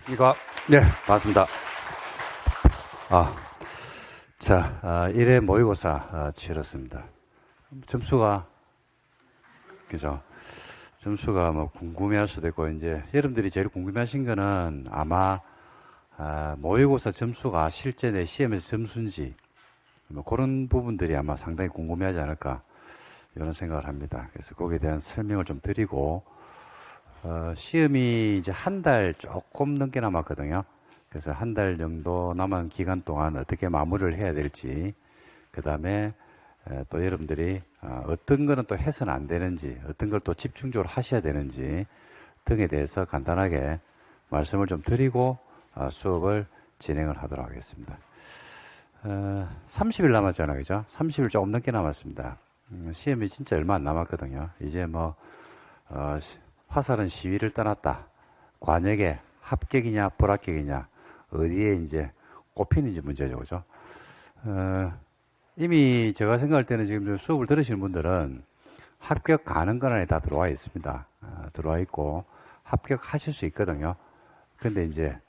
네, 반갑습니다. 자, 1회 모의고사 치렀습니다. 점수가, 그죠? 점수가 뭐 궁금해 할 수도 있고, 이제 여러분들이 제일 궁금해 하신 거는 아마, 모의고사 점수가 실제 내 시험에서 점수인지, 뭐 그런 부분들이 아마 상당히 궁금해 하지 않을까, 이런 생각을 합니다. 그래서 거기에 대한 설명을 좀 드리고, 시험이 이제 한 달 조금 넘게 남았거든요. 그래서 한 달 정도 남은 기간 동안 어떻게 마무리를 해야 될지, 그 다음에 또 여러분들이 어떤 거는 또 해서는 안 되는지, 어떤 걸 또 집중적으로 하셔야 되는지 등에 대해서 간단하게 말씀을 좀 드리고 수업을 진행을 하도록 하겠습니다. 30일 남았잖아요, 그죠? 30일 조금 넘게 남았습니다. 시험이 진짜 얼마 안 남았거든요. 이제 뭐 화살은 시위를 떠났다. 관역에 합격이냐 불합격이냐 어디에 이제 꼽히는지 문제죠, 그죠? 이미 제가 생각할 때는 지금 수업을 들으시는 분들은 합격 가능 권한에 다 들어와 있습니다. 들어와 있고 합격하실 수 있거든요. 그런데 이제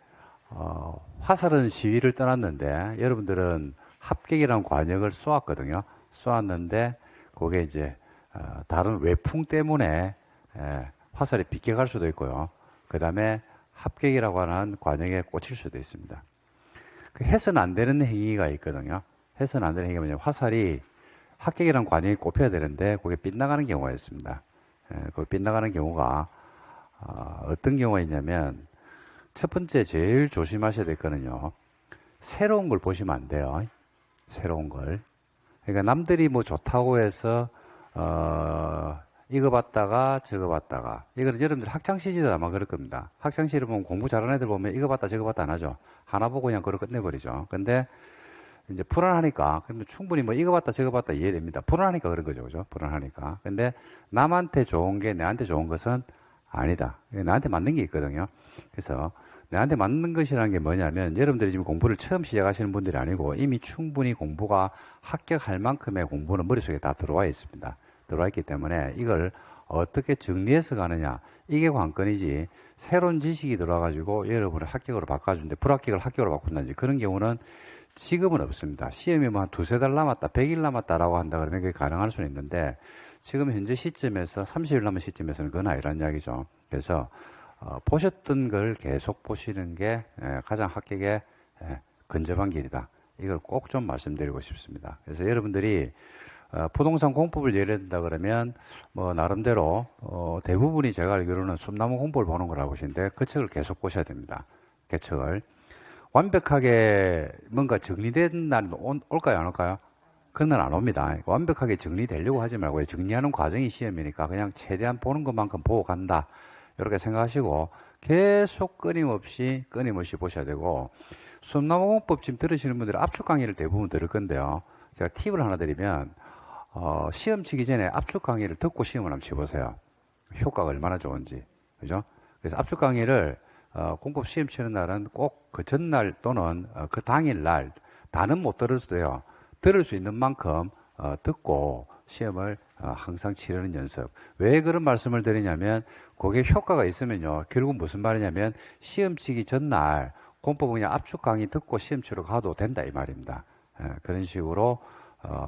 화살은 시위를 떠났는데 여러분들은 합격이라는 관역을 쏘았거든요. 쏘았는데 그게 이제 다른 외풍 때문에 화살이 비껴갈 수도 있고요. 그 다음에 합격이라고 하는 관역에 꽂힐 수도 있습니다. 해서는 안 되는 행위가 있거든요. 해서는 안 되는 행위가 뭐냐면 화살이 합격이라는 관역에 꼽혀야 되는데 그게 빗나가는 경우가 있습니다. 그 빗나가는 경우가 어떤 경우가 있냐면 첫 번째 제일 조심하셔야 될 거는요. 새로운 걸 보시면 안 돼요. 새로운 걸. 그러니까 남들이 뭐 좋다고 해서 이거 봤다가 저거 봤다가 이거는 여러분들 학창시절도 아마 그럴 겁니다. 학창시절 보면 공부 잘하는 애들 보면 이거 봤다 저거 봤다 안 하죠. 하나 보고 그냥 그걸 끝내버리죠. 근데 이제 불안하니까 그러면 충분히 뭐 이거 봤다 저거 봤다 이해됩니다. 불안하니까 그런 거죠. 그죠? 불안하니까. 근데 남한테 좋은 게 내한테 좋은 것은 아니다. 나한테 맞는 게 있거든요. 그래서 나한테 맞는 것이라는 게 뭐냐면 여러분들이 지금 공부를 처음 시작하시는 분들이 아니고 이미 충분히 공부가 합격할 만큼의 공부는 머릿속에 다 들어와 있습니다. 들어와 있기 때문에 이걸 어떻게 정리해서 가느냐 이게 관건이지 새로운 지식이 들어와가지고 여러분을 합격으로 바꿔주는데 불합격을 합격으로 바꾼다든지 그런 경우는 지금은 없습니다. 시험이 뭐 한 두세 달 남았다 100일 남았다라고 한다 그러면 그게 가능할 수는 있는데 지금 현재 시점에서 30일 남은 시점에서는 그건 아니라는 이야기죠. 그래서 보셨던 걸 계속 보시는 게 가장 합격에 근접한 길이다. 이걸 꼭 좀 말씀드리고 싶습니다. 그래서 여러분들이 부동산 공법을 예를 든다 그러면 뭐 나름대로 대부분이 제가 알기로는 숨나무 공법을 보는 거라고 보시는데 그 책을 계속 보셔야 됩니다. 그 책을 완벽하게 뭔가 정리된 날이 올까요 안 올까요? 그런 날 안 옵니다. 완벽하게 정리되려고 하지 말고 정리하는 과정이 시험이니까 그냥 최대한 보는 것만큼 보고 간다. 이렇게 생각하시고 계속 끊임없이 보셔야 되고 숨나무 공법 지금 들으시는 분들은 압축 강의를 대부분 들을 건데요. 제가 팁을 하나 드리면 시험 치기 전에 압축 강의를 듣고 시험을 한번 쳐보세요. 효과가 얼마나 좋은지. 그죠? 그래서 압축 강의를 공법 시험 치는 날은 꼭 그 전날 또는 그 당일날 다는 못 들을 수도 돼요. 들을 수 있는 만큼 듣고 시험을 항상 치르는 연습. 왜 그런 말씀을 드리냐면 그게 효과가 있으면요. 결국 무슨 말이냐면 시험 치기 전날 공법 그냥 압축 강의 듣고 시험 치러 가도 된다 이 말입니다. 그런 식으로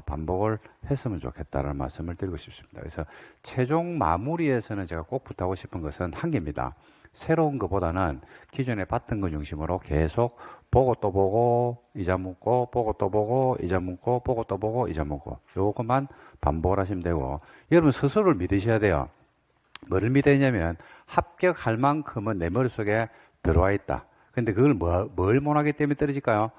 반복을 했으면 좋겠다는 말씀을 드리고 싶습니다. 그래서 최종 마무리에서는 제가 꼭 부탁하고 싶은 것은 한 개입니다. 새로운 것보다는 기존에 봤던 것 중심으로 계속 보고 또 보고 이자 묻고 보고 또 보고 이자 묻고 보고 또 보고 이자 묻고 요것만 반복을 하시면 되고 여러분 스스로를 믿으셔야 돼요. 뭐를 믿어야 되냐면 합격할 만큼은 내 머릿속에 들어와 있다. 근데 그걸 뭘 못하기 때문에 떨어질까요?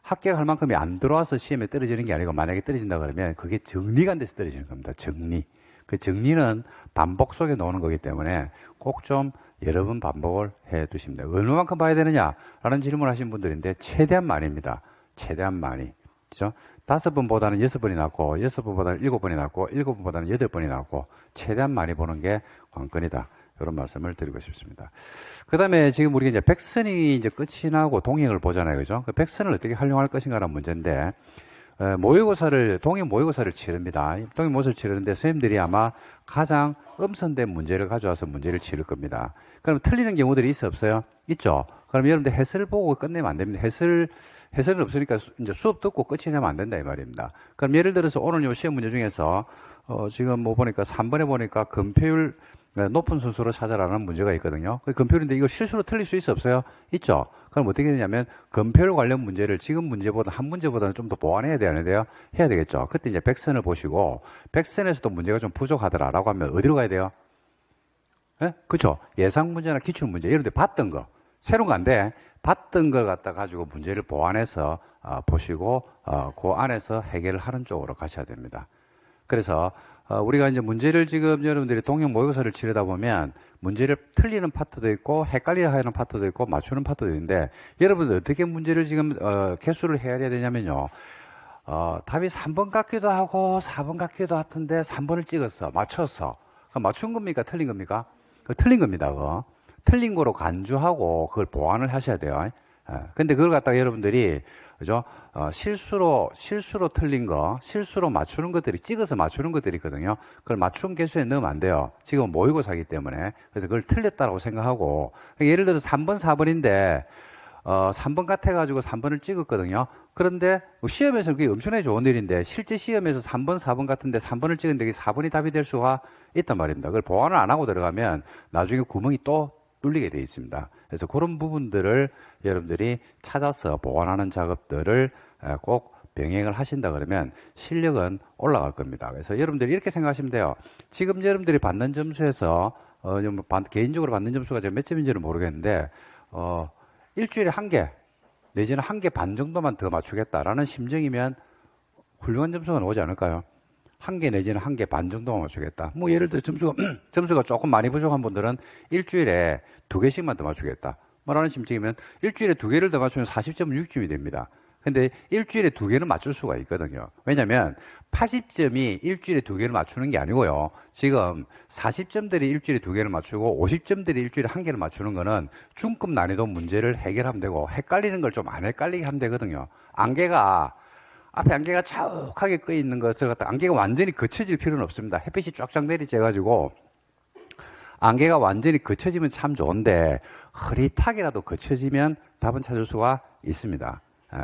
합격할 만큼이 안 들어와서 시험에 떨어지는 게 아니고 만약에 떨어진다 그러면 그게 정리가 안 돼서 떨어지는 겁니다. 정리. 그 정리는 반복 속에 나오는 거기 때문에 꼭 좀 여러 번 반복을 해 두십니다. 얼마만큼 봐야 되느냐라는 질문을 하신 분들인데 최대한 많이입니다. 최대한 많이. 그죠? 5번보다는 6번이 낫고 6번보다는 7번이 낫고 7번보다는 8번이 낫고 최대한 많이 보는 게 관건이다. 이런 말씀을 드리고 싶습니다. 그 다음에 지금 우리가 이제 백선이 이제 끝이 나고 동행을 보잖아요. 그죠? 그 백선을 어떻게 활용할 것인가라는 문제인데, 동행 모의고사를 치릅니다. 동행 모의고사를 치르는데 선생님들이 아마 가장 엄선된 문제를 가져와서 문제를 치를 겁니다. 그럼 틀리는 경우들이 있어 없어요? 있죠. 그럼 여러분들 해설 보고 끝내면 안 됩니다. 해설은 없으니까 이제 수업 듣고 끝이 나면 안 된다 이 말입니다. 그럼 예를 들어서 오늘 요 시험 문제 중에서 지금 뭐 보니까 3번에 보니까 금표율 높은 순서로 찾아라는 문제가 있거든요. 그 금표율인데 이거 실수로 틀릴 수 있어 없어요? 있죠. 그럼 어떻게 되냐면 금표율 관련 문제를 지금 문제보다 한 문제보다는 좀 더 보완해야 되는데요. 해야 되겠죠. 그때 이제 백선을 보시고 백선에서도 문제가 좀 부족하더라라고 하면 어디로 가야 돼요? 예? 그죠? 예상 문제나 기출 문제 이런 데 봤던 거 새로운 거 안 돼. 봤던 걸 갖다 가지고 문제를 보완해서 보시고 그 안에서 해결을 하는 쪽으로 가셔야 됩니다. 그래서 우리가 이제 문제를 지금 여러분들이 동형 모의고사를 치르다 보면 문제를 틀리는 파트도 있고 헷갈리게 하는 파트도 있고 맞추는 파트도 있는데 여러분들 어떻게 문제를 지금 개수를 헤아려야 되냐면요. 답이 3번 같기도 하고 4번 같기도 같은데 3번을 찍었어. 맞췄어. 그럼 맞춘 겁니까? 틀린 겁니까? 틀린 겁니다. 그거. 틀린 거로 간주하고 그걸 보완을 하셔야 돼요. 근데 그걸 갖다가 여러분들이 그죠? 실수로 틀린 거, 실수로 맞추는 것들이, 찍어서 맞추는 것들이 있거든요. 그걸 맞춘 개수에 넣으면 안 돼요. 지금 모의고사이기 때문에. 그래서 그걸 틀렸다고 생각하고, 예를 들어서 3번, 4번인데, 3번 같아가지고 3번을 찍었거든요. 그런데 시험에서 그게 엄청나게 좋은 일인데, 실제 시험에서 3번, 4번 같은데 3번을 찍었는데 4번이 답이 될 수가 있단 말입니다. 그걸 보완을 안 하고 들어가면 나중에 구멍이 또 뚫리게 돼 있습니다. 그래서 그런 부분들을 여러분들이 찾아서 보완하는 작업들을 꼭 병행을 하신다 그러면 실력은 올라갈 겁니다. 그래서 여러분들이 이렇게 생각하시면 돼요. 지금 여러분들이 받는 점수에서 개인적으로 받는 점수가 제가 몇 점인지는 모르겠는데 일주일에 한 개 내지는 한 개 반 정도만 더 맞추겠다라는 심정이면 훌륭한 점수가 나오지 않을까요? 한 개 내지는 한 개 반 정도만 맞추겠다. 뭐 예를 들어 점수가 조금 많이 부족한 분들은 일주일에 2개씩만 더 맞추겠다. 뭐라는 심정이면 일주일에 2개를 더 맞추면 40점은 6점이 됩니다. 근데 일주일에 2개를 맞출 수가 있거든요. 왜냐면 80점이 일주일에 2개를 맞추는 게 아니고요. 지금 40점들이 일주일에 2개를 맞추고 50점들이 일주일에 1개를 맞추는 거는 중급 난이도 문제를 해결하면 되고 헷갈리는 걸 좀 안 헷갈리게 하면 되거든요. 앞에 안개가 자욱하게 꺼 있는 것을 갖다 안개가 완전히 거쳐질 필요는 없습니다. 햇빛이 쫙쫙 내리쬐가지고 안개가 완전히 거쳐지면 참 좋은데 흐릿하게라도 거쳐지면 답은 찾을 수가 있습니다.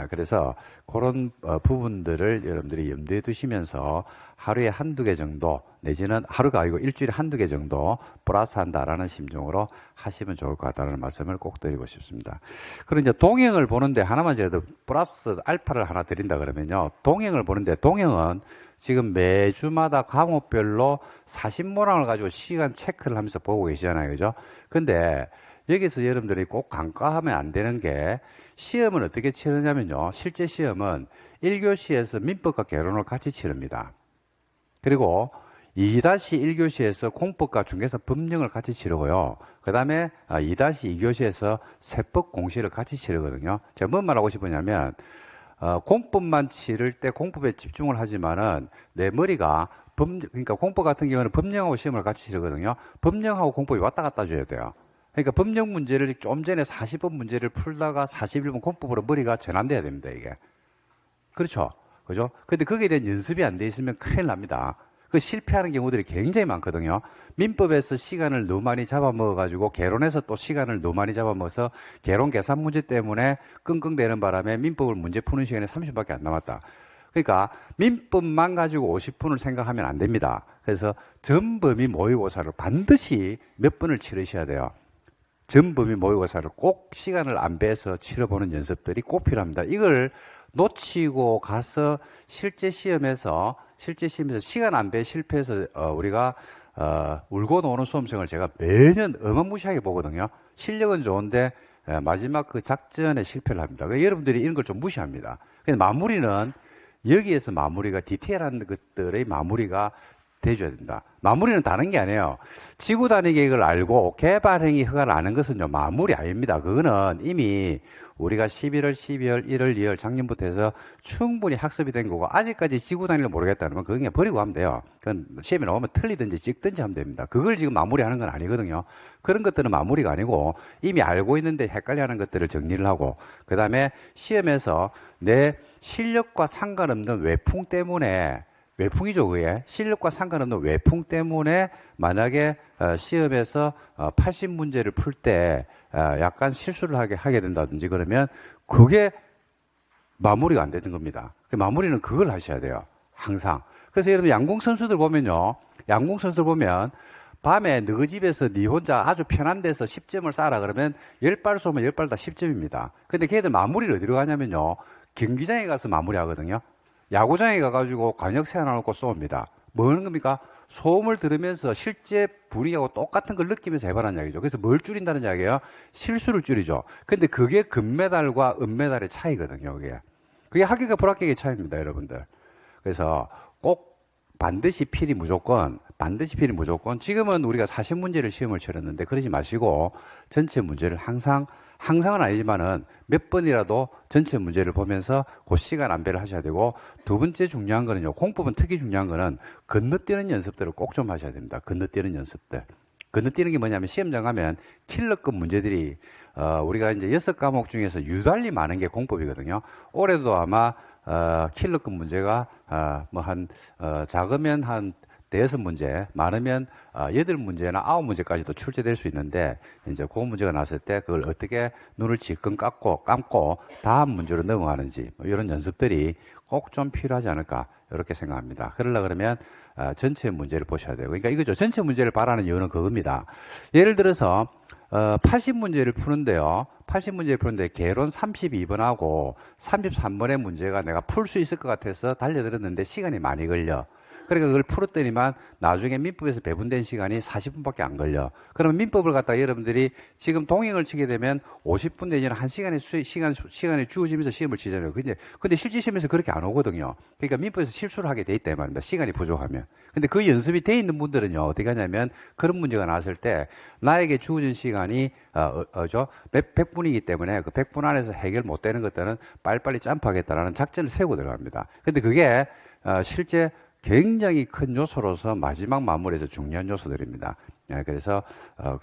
그래서 그런 부분들을 여러분들이 염두에 두시면서 하루에 한두 개 정도 내지는 하루가 아니고 일주일에 한두 개 정도 플러스 한다라는 심정으로 하시면 좋을 것 같다는 말씀을 꼭 드리고 싶습니다. 그리고 이제 동행을 보는데 하나만 제가 플러스 알파를 하나 드린다 그러면요. 동행을 보는데 동행은 지금 매주마다 과목별로 40문항을 가지고 시간 체크를 하면서 보고 계시잖아요. 그죠? 근데 여기서 여러분들이 꼭 간과하면 안 되는 게 시험은 어떻게 치르냐면요. 실제 시험은 1교시에서 민법과 개론을 같이 치릅니다. 그리고 2-1교시에서 공법과 중개사 법령을 같이 치르고요. 그 다음에 2-2교시에서 세법 공시를 같이 치르거든요. 제가 뭔 말하고 싶으냐면 공법만 치를 때 공법에 집중을 하지만은 내 머리가 그러니까 공법 같은 경우는 법령하고 시험을 같이 치르거든요. 법령하고 공법이 왔다 갔다 줘야 돼요. 그러니까 법령 문제를 좀 전에 40번 문제를 풀다가 41번 공법으로 머리가 전환돼야 됩니다, 이게. 그렇죠? 그죠? 근데 거기에 대한 연습이 안 돼 있으면 큰일 납니다. 그 실패하는 경우들이 굉장히 많거든요. 민법에서 시간을 너무 많이 잡아먹어가지고 개론에서 또 시간을 너무 많이 잡아먹어서 개론 계산 문제 때문에 끙끙대는 바람에 민법을 문제 푸는 시간이 30분밖에 안 남았다. 그러니까 민법만 가지고 50분을 생각하면 안 됩니다. 그래서 전범위 모의고사를 반드시 몇 번을 치르셔야 돼요. 전범위 모의고사를 꼭 시간을 안 빼서 치러보는 연습들이 꼭 필요합니다. 이걸 놓치고 가서 실제 시험에서 시간 안 빼 실패해서 우리가 울고 노는 수험생을 제가 매년 어마무시하게 보거든요. 실력은 좋은데 마지막 그 작전에 실패를 합니다. 왜 여러분들이 이런 걸 좀 무시합니다. 근데 마무리는 여기에서 마무리가 디테일한 것들의 마무리가 돼줘야 된다. 마무리는 다른 게 아니에요. 지구 단위 계획을 알고 개발 행위 허가를 아는 것은요, 마무리 아닙니다. 그거는 이미 우리가 11월, 12월, 1월, 2월 작년부터 해서 충분히 학습이 된 거고, 아직까지 지구 단위를 모르겠다 그러면 그거 그냥 버리고 하면 돼요. 그건 시험에 나오면 틀리든지 찍든지 하면 됩니다. 그걸 지금 마무리하는 건 아니거든요. 그런 것들은 마무리가 아니고 이미 알고 있는데 헷갈려하는 것들을 정리를 하고, 그 다음에 시험에서 내 실력과 상관없는 외풍 때문에, 외풍이죠, 그게. 실력과 상관없는 외풍 때문에 만약에 시험에서 80문제를 풀 때 약간 실수를 하게 된다든지 그러면 그게 마무리가 안 되는 겁니다. 마무리는 그걸 하셔야 돼요. 항상. 그래서 여러분 양궁 선수들 보면요. 양궁 선수들 보면 밤에 너희 집에서 네 혼자 아주 편한 데서 10점을 쏴라 그러면 10발 쏘면 10발 다 10점입니다. 근데 걔들 마무리를 어디로 가냐면요. 경기장에 가서 마무리하거든요. 야구장에 가가지고 관역 세워놓고 쏩니다. 뭐 하는 겁니까? 소음을 들으면서 실제 분위기하고 똑같은 걸 느끼면서 해봐라는 이야기죠. 그래서 뭘 줄인다는 이야기예요? 실수를 줄이죠. 근데 그게 금메달과 은메달의 차이거든요. 그게 합격과 불합격의 차이입니다, 여러분들. 그래서 꼭 반드시 필히 무조건 지금은 우리가 40문제를 시험을 치렀는데 그러지 마시고 전체 문제를 항상은 아니지만은 몇 번이라도 전체 문제를 보면서 그 시간 안배를 하셔야 되고, 두 번째 중요한 거는요, 공법은 특히 중요한 거는 건너뛰는 연습들을 꼭 좀 하셔야 됩니다. 건너뛰는 연습들. 건너뛰는 게 뭐냐면 시험장 가면 킬러급 문제들이 우리가 이제 6과목 중에서 유달리 많은 게 공법이거든요. 올해도 아마 킬러급 문제가 작으면 한 6문제, 많으면 8문제나 9문제까지도 출제될 수 있는데, 이제 그 문제가 나왔을 때 그걸 어떻게 눈을 질끈 감고 다음 문제로 넘어가는지, 이런 연습들이 꼭 좀 필요하지 않을까, 이렇게 생각합니다. 그러려고 그러면 전체 문제를 보셔야 되고, 그러니까 이거죠. 전체 문제를 바라는 이유는 그겁니다. 예를 들어서 80문제를 푸는데요. 80문제를 푸는데 개론 32번하고 33번의 문제가 내가 풀 수 있을 것 같아서 달려들었는데 시간이 많이 걸려. 그러니까 그걸 풀었더니만 나중에 민법에서 배분된 시간이 40분밖에 안 걸려. 그러면 민법을 갖다가 여러분들이 지금 동행을 치게 되면 50분 내지는 1시간의 시간이 주어지면서 시험을 치잖아요. 근데 실제 시험에서 그렇게 안 오거든요. 그러니까 민법에서 실수를 하게 돼 있다 말입니다. 시간이 부족하면. 근데 그 연습이 돼 있는 분들은요, 어떻게 하냐면 그런 문제가 나왔을 때 나에게 주어진 시간이 100분이기 때문에 그 100분 안에서 해결 못 되는 것들은 빨리빨리 점프하겠다라는 작전을 세우고 들어갑니다. 근데 그게 실제 굉장히 큰 요소로서 마지막 마무리에서 중요한 요소들입니다. 그래서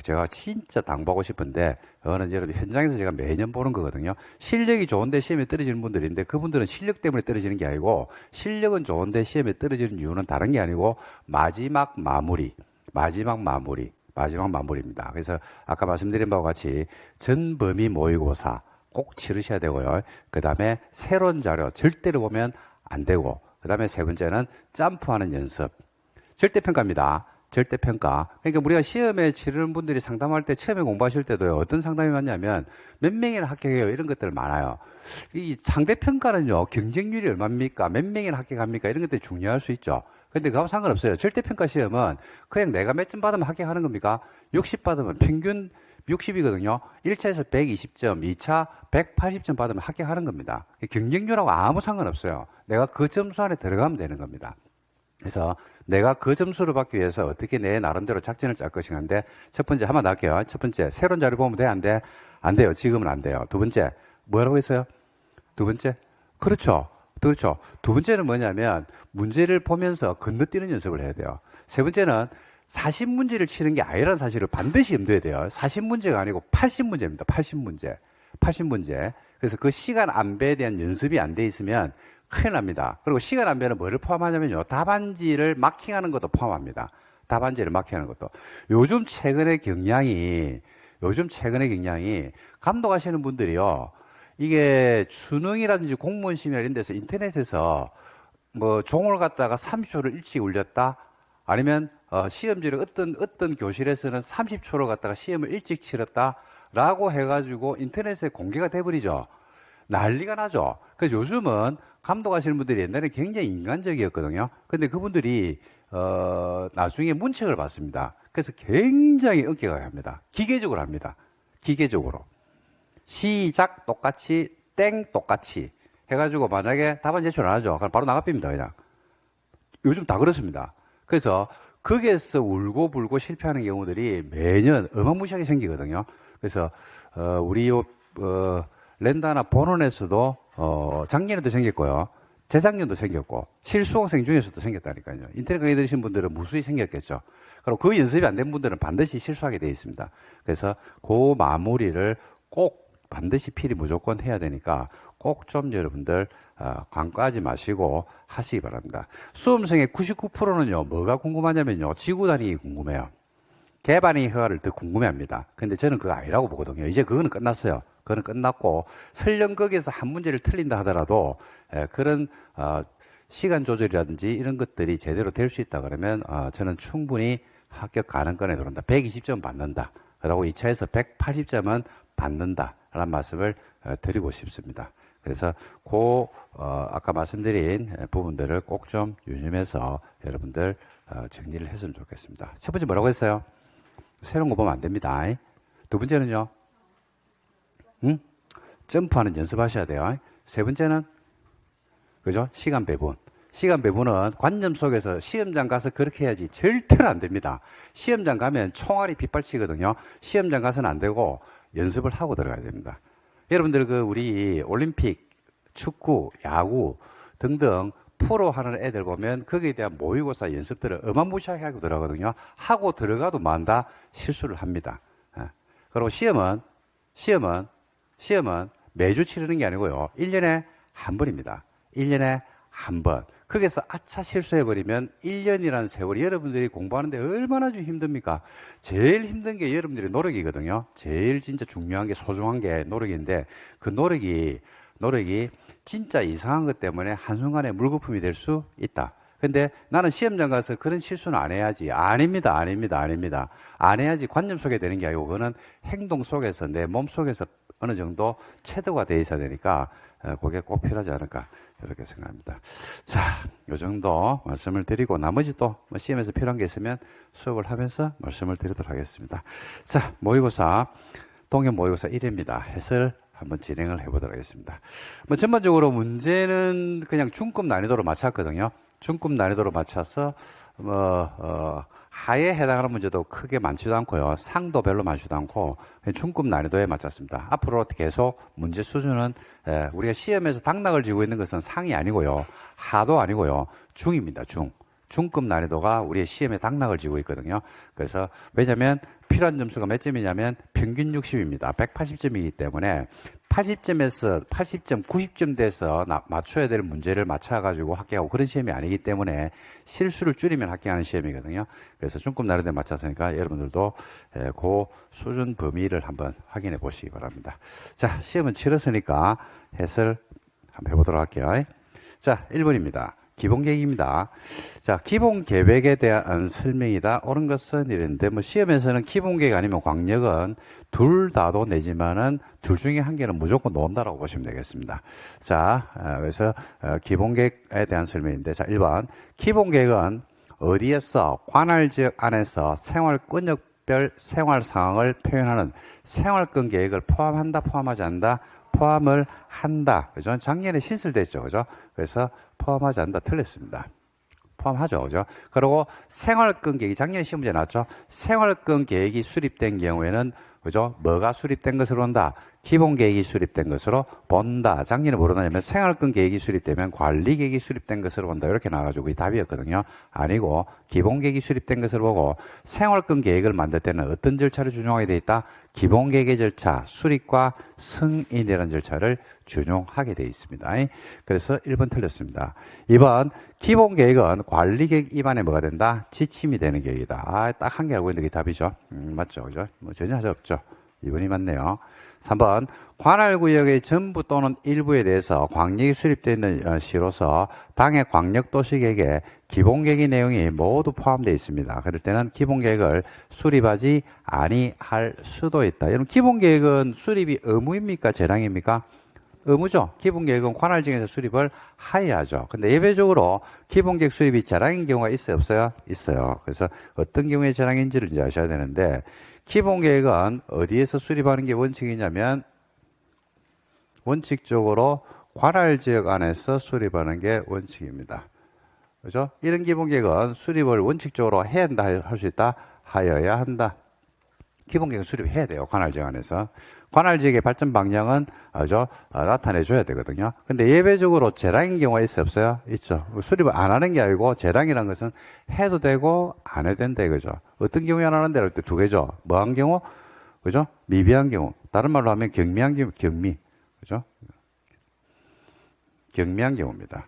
제가 진짜 당부하고 싶은데, 그거는 여러분 현장에서 제가 매년 보는 거거든요. 실력이 좋은데 시험에 떨어지는 분들인데 그분들은 실력 때문에 떨어지는 게 아니고, 실력은 좋은데 시험에 떨어지는 이유는 다른 게 아니고 마지막 마무리입니다. 그래서 아까 말씀드린 바와 같이 전범위 모의고사 꼭 치르셔야 되고요. 그 다음에 새로운 자료 절대로 보면 안 되고, 그 다음에 세 번째는 점프하는 연습. 절대평가입니다. 절대평가. 그러니까 우리가 시험에 치르는 분들이 상담할 때 처음에 공부하실 때도요, 어떤 상담이 많냐면 몇 명이나 합격해요, 이런 것들 많아요. 이 상대평가는요, 경쟁률이 얼마입니까? 몇 명이나 합격합니까? 이런 것들이 중요할 수 있죠. 근데 그거하고 상관없어요. 절대평가 시험은 그냥 내가 몇 점 받으면 합격하는 겁니까? 60 받으면 평균 60이거든요. 1차에서 120점, 2차 180점 받으면 합격하는 겁니다. 경쟁률하고 아무 상관없어요. 내가 그 점수 안에 들어가면 되는 겁니다. 그래서 내가 그 점수를 받기 위해서 어떻게 내 나름대로 작전을 짤 것인가인데, 첫 번째 한번 할게요. 첫 번째, 새로운 자료 보면 돼? 안 돼? 안 돼요. 지금은 안 돼요. 두 번째, 뭐라고 했어요? 두 번째? 그렇죠. 두 번째는 뭐냐면 문제를 보면서 건너뛰는 연습을 해야 돼요. 세 번째는 40문제를 치는 게 아니라는 사실을 반드시 염두에 돼요. 40문제가 아니고 80문제입니다. 80문제. 그래서 그 시간 안배에 대한 연습이 안 돼 있으면 큰일 납니다. 그리고 시간 안배는 뭐를 포함하냐면요, 답안지를 마킹하는 것도 포함합니다. 답안지를 마킹하는 것도. 요즘 최근의 경향이 감독하시는 분들이요, 이게 수능이라든지 공무원 시험이나 이런 데서 인터넷에서 뭐 종을 갖다가 30초를 일찍 올렸다, 아니면 시험지를 어떤 교실에서는 30초를 갖다가 시험을 일찍 치렀다라고 해가지고 인터넷에 공개가 돼버리죠. 난리가 나죠. 그래서 요즘은 감독하시는 분들이 옛날에 굉장히 인간적이었거든요. 근데 그분들이 나중에 문책을 받습니다. 그래서 굉장히 엄격하게 합니다. 기계적으로 합니다. 기계적으로. 시작 똑같이, 땡 똑같이 해가지고 만약에 답안 제출 안 하죠. 그럼 바로 나가빕니다, 그냥. 요즘 다 그렇습니다. 그래서 거기에서 울고 불고 실패하는 경우들이 매년 어마무시하게 생기거든요. 그래서 우리 랜다나 본원에서도 작년에도 생겼고요. 재작년도 생겼고 실수강생 중에서도 생겼다니까요. 인터넷 강의 들으신 분들은 무수히 생겼겠죠. 그리고 그 연습이 안 된 분들은 반드시 실수하게 되어 있습니다. 그래서 그 마무리를 꼭 반드시 필히 무조건 해야 되니까 꼭 좀 여러분들 관과하지 마시고 하시기 바랍니다. 수험생의 99%는요 뭐가 궁금하냐면요 지구단위 궁금해요. 개반의 허가를 더 궁금해합니다. 근데 저는 그거 아니라고 보거든요. 이제 그거는 끝났어요. 그거는 끝났고 설령 거기에서 한 문제를 틀린다 하더라도 그런 시간 조절이라든지 이런 것들이 제대로 될 수 있다 그러면 저는 충분히 합격 가능권에 들어온다. 120점 받는다. 그리고 2차에서 180점은 받는다. 라는 말씀을 드리고 싶습니다. 그래서 아까 말씀드린 부분들을 꼭 좀 유념해서 여러분들 정리를 했으면 좋겠습니다. 첫 번째 뭐라고 했어요? 새로운 거 보면 안 됩니다. 두 번째는요? 점프하는 연습하셔야 돼요. 세 번째는 그죠? 시간 배분. 시간 배분은 관념 속에서 시험장 가서 그렇게 해야지 절대로 안 됩니다. 시험장 가면 총알이 빗발치거든요. 시험장 가서는 안 되고 연습을 하고 들어가야 됩니다. 여러분들 우리 올림픽, 축구, 야구 등등 프로 하는 애들 보면 거기에 대한 모의고사 연습들을 어마무시하게 하고 들어가거든요. 하고 들어가도 만다 실수를 합니다. 그리고 시험은 매주 치르는 게 아니고요. 1년에 한 번입니다. 1년에 한 번. 거기서 아차 실수해버리면 1년이라는 세월이 여러분들이 공부하는데 얼마나 좀 힘듭니까? 제일 힘든 게 여러분들의 노력이거든요. 제일 진짜 중요한 게 소중한 게 노력인데 그 노력이 진짜 이상한 것 때문에 한순간에 물거품이 될 수 있다. 근데 나는 시험장 가서 그런 실수는 안 해야지. 아닙니다. 안 해야지 관념 속에 되는 게 아니고 그거는 행동 속에서 내 몸 속에서 어느 정도 체도가 돼 있어야 되니까 그게 꼭 필요하지 않을까 이렇게 생각합니다. 자, 요 정도 말씀을 드리고 나머지 또 시험에서 필요한 게 있으면 수업을 하면서 말씀을 드리도록 하겠습니다. 자, 모의고사 동형 모의고사 1회입니다. 해설 한번 진행을 해보도록 하겠습니다. 전반적으로 문제는 그냥 중급 난이도로 맞췄거든요. 중급 난이도로 맞춰서 하에 해당하는 문제도 크게 많지도 않고요. 상도 별로 많지도 않고 중급 난이도에 맞췄습니다. 앞으로 계속 문제 수준은 우리가 시험에서 당락을 지고 있는 것은 상이 아니고요. 하도 아니고요. 중입니다. 중급 난이도가 우리의 시험에 당락을 지고 있거든요. 그래서 왜냐하면 필요한 점수가 몇 점이냐면 평균 60입니다. 180점이기 때문에 80점에서 80점, 90점 돼서 맞춰야 될 문제를 맞춰가지고 합격하고 그런 시험이 아니기 때문에 실수를 줄이면 합격하는 시험이거든요. 그래서 중급 난이도에 맞춰서니까 여러분들도 그 수준 범위를 한번 확인해 보시기 바랍니다. 자, 시험은 치렀으니까 해설 한번 해보도록 할게요. 자, 1번입니다. 기본 계획입니다. 자, 기본 계획에 대한 설명이다. 옳은 것은 이랬는데, 시험에서는 기본 계획 아니면 광역은 둘 다도 내지만은 둘 중에 한 개는 무조건 놓는다라고 보시면 되겠습니다. 자, 그래서 기본 계획에 대한 설명인데, 자, 1번. 기본 계획은 어디에서 관할 지역 안에서 생활권역별 생활 상황을 표현하는 생활권 계획을 포함한다, 포함하지 않는다? 포함을 한다. 그죠? 작년에 신설됐죠. 그죠? 그래서 포함하지 않는다. 틀렸습니다. 포함하죠. 그죠? 그리고 생활권 계획이 작년에 시험 문제 나왔죠? 생활권 계획이 수립된 경우에는 그죠? 뭐가 수립된 것으로 본다? 기본 계획이 수립된 것으로 본다. 작년에 뭐로 나냐면 생활권 계획이 수립되면 관리 계획이 수립된 것으로 본다. 이렇게 나와가지고 그게 답이었거든요. 아니고 기본 계획이 수립된 것으로 보고 생활권 계획을 만들 때는 어떤 절차를 준용하게 돼 있다? 기본 계획의 절차, 수립과 승인이라는 절차를 준용하게 돼 있습니다. 그래서 1번 틀렸습니다. 2번 기본 계획은 관리 계획 입안에 뭐가 된다? 지침이 되는 계획이다. 딱 한 개 알고 있는 게 답이죠. 맞죠, 그죠? 전혀 하자 없죠. 2번이 맞네요. 3번 관할구역의 전부 또는 일부에 대해서 광역이 수립되어 있는 시로서 당의 광역도시계획에 기본계획의 내용이 모두 포함되어 있습니다. 그럴 때는 기본계획을 수립하지 아니할 수도 있다. 여러분 기본계획은 수립이 의무입니까? 재량입니까? 의무죠. 기본계획은 관할지역에서 수립을 하야죠. 근데 예외적으로 기본계획 수립이 재량인 경우가 있어요? 없어요? 있어요. 그래서 어떤 경우에 재량인지를 이제 아셔야 되는데 기본계획은 어디에서 수립하는 게 원칙이냐면 원칙적으로 관할지역 안에서 수립하는 게 원칙입니다. 그죠? 이런 기본계획은 수립을 원칙적으로 해야 한다, 할 수 있다, 하여야 한다. 기본계획 수립해야 돼요. 관할지역안에서. 관할지역의 발전 방향은 나타내줘야 되거든요. 근데 예외적으로 재량인 경우가 있어요, 없어요? 있죠. 수립을 안 하는 게 아니고 재량이라는 것은 해도 되고 안 해도 된다 이거죠. 어떤 경우에 안 하는데 할 때 두 개죠. 뭐한 경우? 그죠? 미비한 경우. 다른 말로 하면 경미한 경우, 경미. 그죠? 경미한 경우입니다.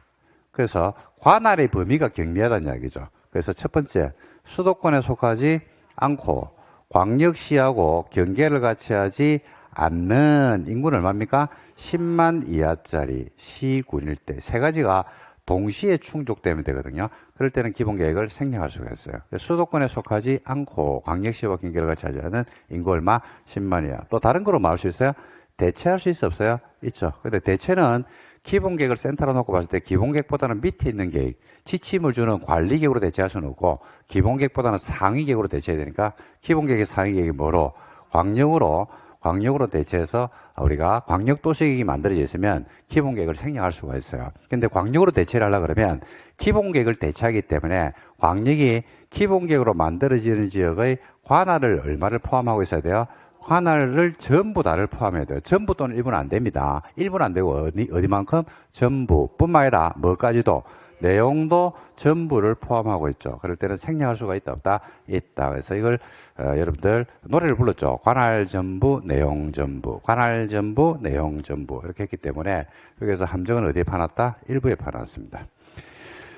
그래서 관할의 범위가 경미하다는 이야기죠. 그래서 첫 번째, 수도권에 속하지 않고 광역시하고 경계를 같이 하지 않는 인구는 얼마입니까? 10만 이하짜리 시군일 때 세 가지가 동시에 충족되면 되거든요. 그럴 때는 기본계획을 생략할 수가 있어요. 수도권에 속하지 않고 광역시와 경계를 같이 하지 않는 인구 얼마? 10만 이하. 또 다른 거로 말할 수 있어요? 대체할 수 있어 없어요? 있죠. 근데 대체는 기본계획을 센터로 놓고 봤을 때 기본계획보다는 밑에 있는 계획, 지침을 주는 관리계획으로 대체할 수는 없고 기본계획보다는 상위계획으로 대체해야 되니까 기본계획의 상위계획이 뭐로? 광역으로 대체해서 우리가 광역도시계획이 만들어져 있으면 기본계획을 생략할 수가 있어요. 근데 광역으로 대체를 하려고 그러면 기본계획을 대체하기 때문에 광역이 기본계획으로 만들어지는 지역의 관할을 얼마를 포함하고 있어야 돼요? 관할을 전부 다를 포함해야 돼요. 전부 또는 일부는 안 됩니다. 일부는 안 되고 어디만큼? 전부 뿐만 아니라 뭐까지도 내용도 전부를 포함하고 있죠. 그럴 때는 생략할 수가 있다 없다? 있다. 그래서 이걸 여러분들 노래를 불렀죠. 관할 전부 내용 전부 관할 전부 내용 전부 이렇게 했기 때문에 여기서 함정은 어디에 파놨다? 일부에 파놨습니다.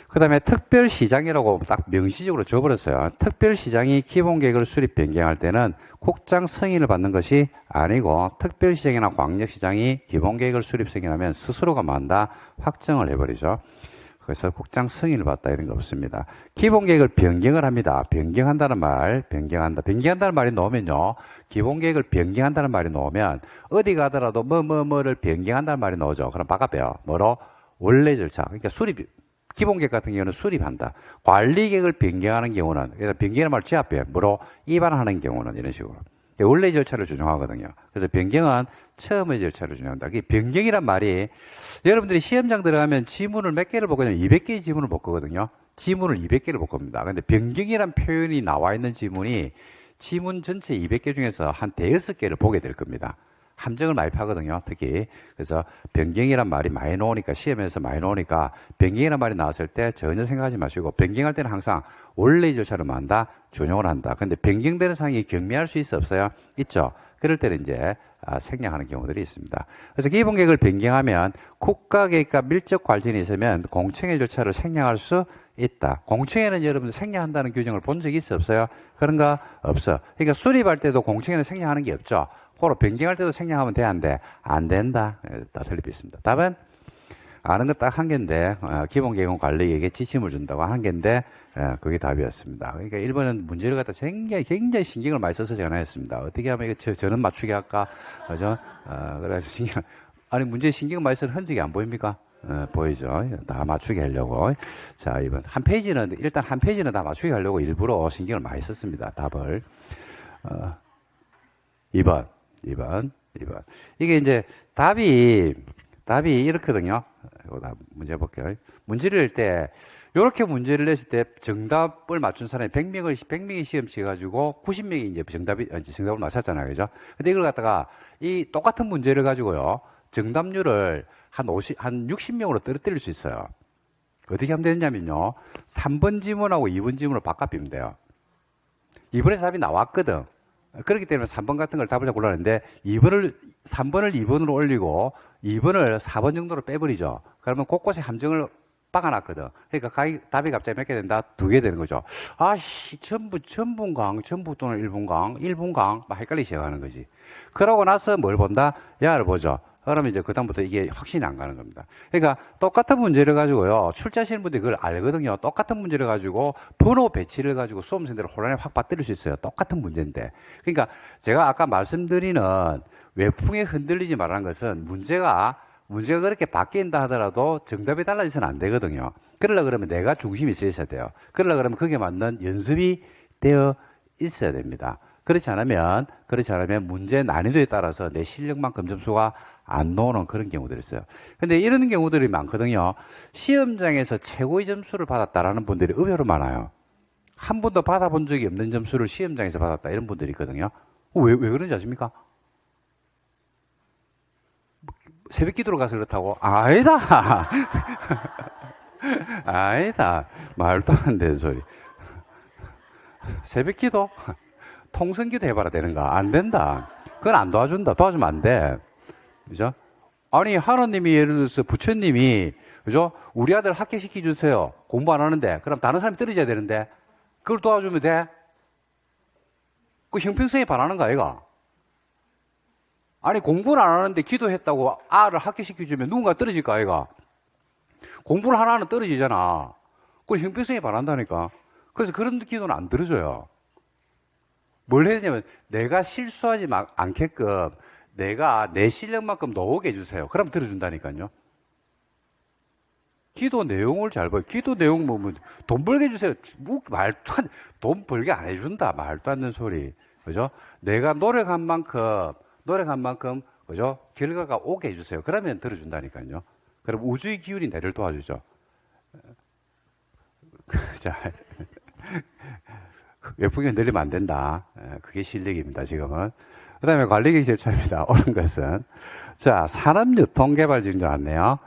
그 다음에 특별시장이라고 딱 명시적으로 줘버렸어요. 특별시장이 기본계획을 수립 변경할 때는 국장 승인을 받는 것이 아니고 특별시장이나 광역시장이 기본계획을 수립 승인하면 스스로가 만다 확정을 해버리죠. 그래서 국장 승인을 받다 이런 거 없습니다. 기본계획을 변경을 합니다. 변경한다는 변경한다는 말이 나오면요. 기본계획을 변경한다는 말이 나오면 어디 가더라도 뭐를 변경한다는 말이 나오죠. 그럼 바꿔빼요. 뭐로? 원래 절차. 그러니까 기본계획 같은 경우는 수립한다. 관리계획을 변경하는 경우는, 변경이라는 말 제압해요. 뭐로? 위반하는 경우는 이런 식으로. 원래 절차를 준용하거든요. 그래서 변경은 처음의 절차를 준용한다. 이게 변경이란 말이 여러분들이 시험장 들어가면 지문을 몇 개를 볼 거냐면 200개의 지문을 볼 거거든요. 지문을 200개를 볼 겁니다. 근데 변경이란 표현이 나와 있는 지문이 지문 전체 200개 중에서 한 대여섯 개를 보게 될 겁니다. 함정을 많이 파거든요. 특히. 그래서 변경이란 말이 많이 나오니까 시험에서 많이 나오니까 변경이란 말이 나왔을 때 전혀 생각하지 마시고 변경할 때는 항상 원래의 절차를 만다 준용을 한다. 근데 변경되는 사항이 경미할 수 있어 없어요? 있죠. 그럴 때는 이제 생략하는 경우들이 있습니다. 그래서 기본계획을 변경하면 국가계획과 밀접 관련이 있으면 공청회 절차를 생략할 수 있다. 공청회는 여러분들 생략한다는 규정을 본 적이 있어 없어요? 그런가? 없어. 그러니까 수립할 때도 공청회는 생략하는 게 없죠. 고로 변경할 때도 생략하면 돼, 안 돼? 안 된다. 다 틀릴 수 있습니다. 답은 아는 거 딱 한 개인데 기본계획은 관리에게 지침을 준다고 한 개인데 그게 답이었습니다. 그러니까 1번은 문제를 갖다 굉장히 신경을 많이 써서 전화했습니다. 어떻게 하면 이거 저는 맞추게 할까? 그죠? 그래서 문제에 신경을 많이 쓰는 흔적이 안 보입니까? 보이죠? 다 맞추게 하려고. 자, 이번 일단 한 페이지는 다 맞추게 하려고 일부러 신경을 많이 썼습니다. 답을. 2번. 이게 이제 답이 이렇거든요. 문제 볼게요. 문제를 낼 때, 요렇게 문제를 냈을 때 정답을 맞춘 사람이 100명이 시험 치가지고 90명이 이제 정답을 맞췄잖아요. 그죠? 근데 이걸 갖다가 이 똑같은 문제를 가지고요. 정답률을 한 60명으로 떨어뜨릴 수 있어요. 어떻게 하면 되냐면요. 3번 지문하고 2번 지문을 바꿔비면 돼요. 2번에서 답이 나왔거든. 그렇기 때문에 3번 같은 걸 답을 골라냈는데 3번을 2번으로 올리고 2번을 4번 정도로 빼버리죠. 그러면 곳곳에 함정을 박아놨거든. 그러니까 답이 갑자기 몇 개 된다? 2개 되는 거죠. 전분강 또는 1분강 막 헷갈리기 시작하는 거지. 그러고 나서 뭘 본다? 야를 보죠. 그러면 이제 그다음부터 이게 확신이 안 가는 겁니다. 그러니까 똑같은 문제를 가지고요. 출제하시는 분들이 그걸 알거든요. 똑같은 문제를 가지고 번호 배치를 가지고 수험생들을 혼란에 확 빠뜨릴 수 있어요. 똑같은 문제인데. 그러니까 제가 아까 말씀드리는 외풍에 흔들리지 말라는 것은 문제가 그렇게 바뀐다 하더라도 정답이 달라져서는 안 되거든요. 그러려고 그러면 내가 중심이 있어야 돼요. 그러려고 그러면 그게 맞는 연습이 되어 있어야 됩니다. 그렇지 않으면 문제 난이도에 따라서 내 실력만큼 점수가 안 나오는 그런 경우들이 있어요. 근데 이런 경우들이 많거든요. 시험장에서 최고의 점수를 받았다라는 분들이 의외로 많아요. 한 번도 받아본 적이 없는 점수를 시험장에서 받았다 이런 분들이 있거든요. 왜 그런지 아십니까? 새벽 기도로 가서 그렇다고? 아니다. 아니다. 말도 안 되는 소리. 새벽 기도? 통성 기도 해봐라 되는가? 안 된다. 그건 안 도와준다. 도와주면 안 돼. 그죠? 아니, 하나님이 예를 들어서 부처님이, 그죠? 우리 아들 합격시켜 주세요. 공부 안 하는데. 그럼 다른 사람이 떨어져야 되는데. 그걸 도와주면 돼? 그 형평성에 반하는 거 아이가? 아니, 공부를 안 하는데 기도했다고 아를 합격시켜 주면 누군가 떨어질 거 아이가? 공부를 하나는 떨어지잖아. 그걸 형평성에 반한다니까. 그래서 그런 기도는 안 들어줘요. 뭘 해야 되냐면, 내가 실수하지 않게끔 내가 내 실력만큼 나오게 해주세요. 그럼 들어준다니까요. 기도 내용을 잘 봐요. 기도 내용 보면 돈 벌게 해주세요. 말도 안, 돈 벌게 안 해준다. 말도 안 되는 소리. 그죠? 내가 노력한 만큼, 그죠? 결과가 오게 해주세요. 그러면 들어준다니까요. 그럼 우주의 기운이 내를 도와주죠. 자, 외풍이 늘리면 안 된다. 그게 실력입니다, 지금은. 그 다음에 관리계획 절차입니다. 옳은 것은. 자, 산업유통개발지능도 나왔네요.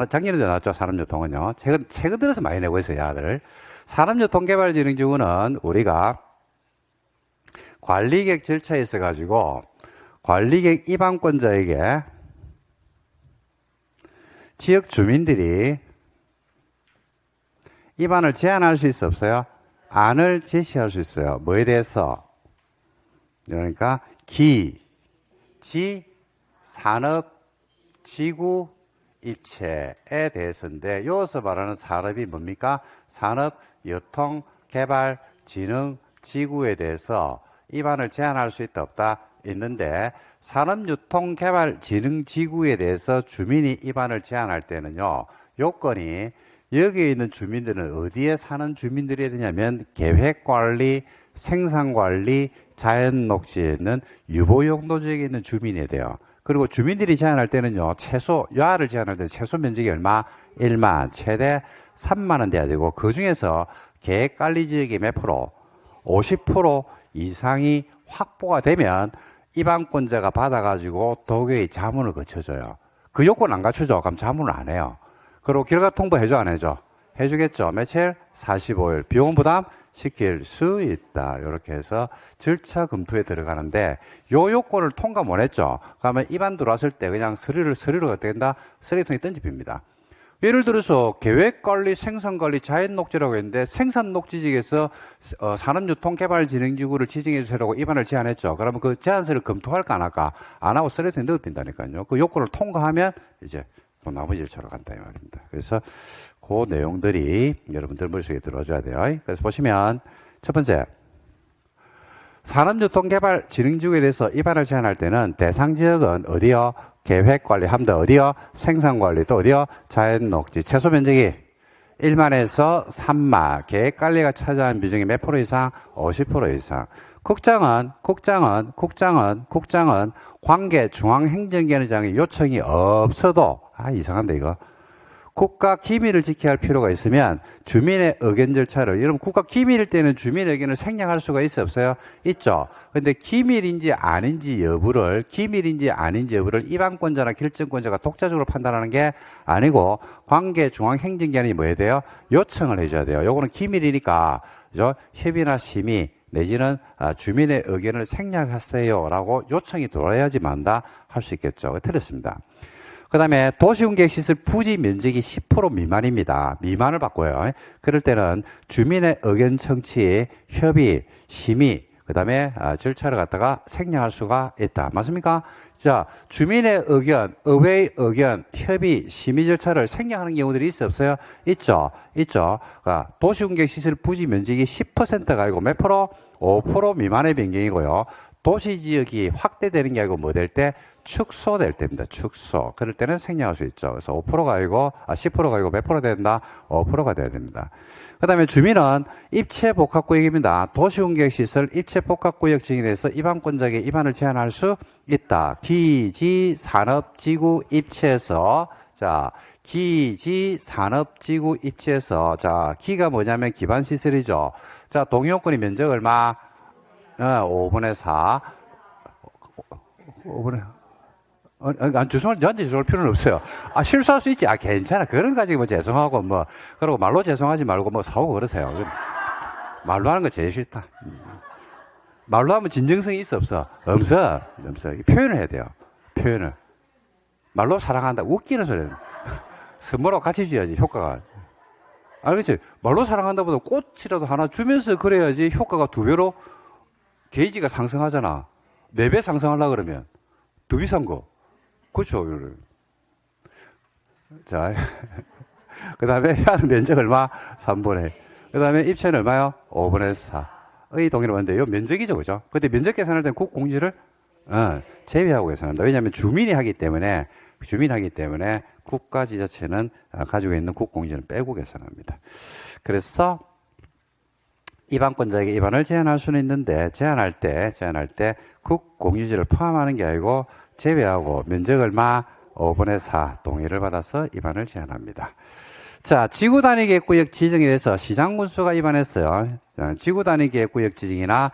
작년에도 나왔죠, 산업유통은요. 최근 들어서 많이 내고 있어요, 야들. 산업유통개발지능지구는 우리가 관리계획 절차에 있어가지고, 관리계획 입안권자에게 지역 주민들이 입안을 제한할 수 있어 없어요? 안을 제시할 수 있어요. 뭐에 대해서? 그러니까 지, 산업, 지구, 입체에 대해서인데 여기서 말하는 산업이 뭡니까? 산업, 유통, 개발, 진흥, 지구에 대해서 입안을 제한할 수 있다 없다? 있는데 산업, 유통, 개발, 진흥, 지구에 대해서 주민이 입안을 제한할 때는요. 요건이 여기에 있는 주민들은 어디에 사는 주민들이 되냐면 계획관리, 생산관리, 자연녹지에 있는 유보용도지역에 있는 주민이 돼요. 그리고 주민들이 제한할 때는요. 야를 제한할 때 최소 면적이 얼마? 1만, 최대 3만 원 돼야 되고 그 중에서 계획관리지역의 몇 프로? 50% 이상이 확보가 되면 입안권자가 받아가지고 도교의 자문을 거쳐줘요. 그 요건 안 갖추죠. 그럼 자문을 안 해요. 그리고 결과 통보 해줘 안 해줘? 해주겠죠. 며칠? 45일. 비용 부담 시킬 수 있다. 이렇게 해서 절차 검토에 들어가는데 요 요건을 통과 못 했죠. 그러면 입안 들어왔을 때 그냥 서류를 어떻게 된다? 쓰레기통에 던집힙니다. 예를 들어서 계획관리, 생산관리, 자연녹지라고 했는데 생산녹지직에서 산업유통개발진흥지구를 지정해 주세요라고 입안을 제안했죠. 그러면 그 제안서를 검토할까 안 할까? 안 하고 쓰레기통에 넣어빈다니까요. 그 요건을 통과하면 이제 또 나머지 절차로 간다 이 말입니다. 그래서 그 내용들이 여러분들 머릿속에 들어줘야 돼요. 그래서 보시면 첫 번째 산업유통개발진흥지구에 대해서 입안을 제한할 때는 대상 지역은 어디요? 계획관리 함대 어디요? 생산관리 또 어디요? 자연녹지 최소 면적이 1만에서 3만 계획관리가 차지하는 비중이 몇 프로 이상? 50% 이상. 국장은 관계 중앙행정기관장의 요청이 없어도 이상한데 이거 국가 기밀을 지켜야 할 필요가 있으면 주민의 의견 절차를 여러분 국가 기밀일 때는 주민의 의견을 생략할 수가 있어 없어요? 있죠. 근데 기밀인지 아닌지 여부를 입안권자나 결정권자가 독자적으로 판단하는 게 아니고 관계 중앙행정기관이 뭐 해야 돼요? 요청을 해줘야 돼요. 요거는 기밀이니까 그죠? 협의나 심의 내지는 주민의 의견을 생략하세요라고 요청이 들어야지만 다 할 수 있겠죠. 틀렸습니다. 그 다음에 도시공객시설 부지 면적이 10% 미만입니다. 미만을 바꿔요. 그럴 때는 주민의 의견 청취, 협의, 심의, 그 다음에 절차를 갖다가 생략할 수가 있다. 맞습니까? 자, 주민의 의견, 의회의 의견, 협의, 심의 절차를 생략하는 경우들이 있어 없어요? 있죠. 도시공객시설 부지 면적이 10%가 아니고 몇 프로? 5% 미만의 변경이고요. 도시지역이 확대되는 게 아니고 뭐 될 때? 축소될 때입니다. 축소. 그럴 때는 생략할 수 있죠. 그래서 5%가 아니고, 10%가 아니고 몇 프로 된다? 5%가 돼야 됩니다. 그 다음에 주민은 입체복합구역입니다. 도시운계시설 입체복합구역 증인에서 입안권자에게 입안을 제한할 수 있다. 기지, 산업지구 입체에서, 자, 기지, 산업지구 입체에서, 자, 기가 뭐냐면 기반시설이죠. 자, 동의용권이 면적 얼마? 5분의 4. 5분의 죄송합니다. 저한테 죄송할 필요는 없어요. 실수할 수 있지. 괜찮아. 그런 가지고 뭐 죄송하고 뭐, 그리고 말로 죄송하지 말고 뭐 사오고 그러세요. 말로 하는 거 제일 싫다. 말로 하면 진정성이 있어, 없어? 없어. 표현을 해야 돼요. 표현을. 말로 사랑한다. 웃기는 소리는. 선물하고 같이 줘야지, 효과가. 알겠지? 말로 사랑한다 보다 꽃이라도 하나 주면서 그래야지 효과가 2배로 게이지가 상승하잖아. 4배 상승하려고 그러면. 더 비싼 거. 그렇죠. 자, 그 다음에 하는 면적 얼마? 3분의. 그 다음에 입체는 얼마요? 5분의 4의 동의를 받는데, 이거 면적이죠. 그죠? 근데 면적 계산할 때는 국공지를, 제외하고 계산한다. 왜냐하면 주민이 하기 때문에 국가 지자체는 가지고 있는 국공지는 빼고 계산합니다. 그래서 입안권자에게 입안을 제한할 수는 있는데, 제한할 때 국공유지를 포함하는 게 아니고 제외하고 면적 얼마? 5분의 4 동의를 받아서 입안을 제한합니다. 자, 지구 단위 계획구역 지정에 대해서 시장군수가 입안했어요. 지구 단위 계획구역 지정이나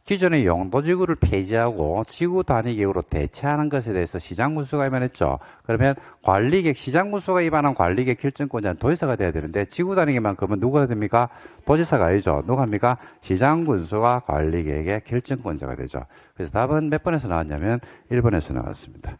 기존의 용도지구를 폐지하고 지구 단위 계획으로 대체하는 것에 대해서 시장군수가 입안했죠. 그러면 관리계획, 시장군수가 입안한 관리계획 결정권자는 도지사가 돼야 되는데 지구 단위 계획만 그러면 누가 됩니까? 도지사가 아니죠. 누가 합니까? 시장군수가 관리계획의 결정권자가 되죠. 그래서 답은 몇 번에서 나왔냐면 1번에서 나왔습니다.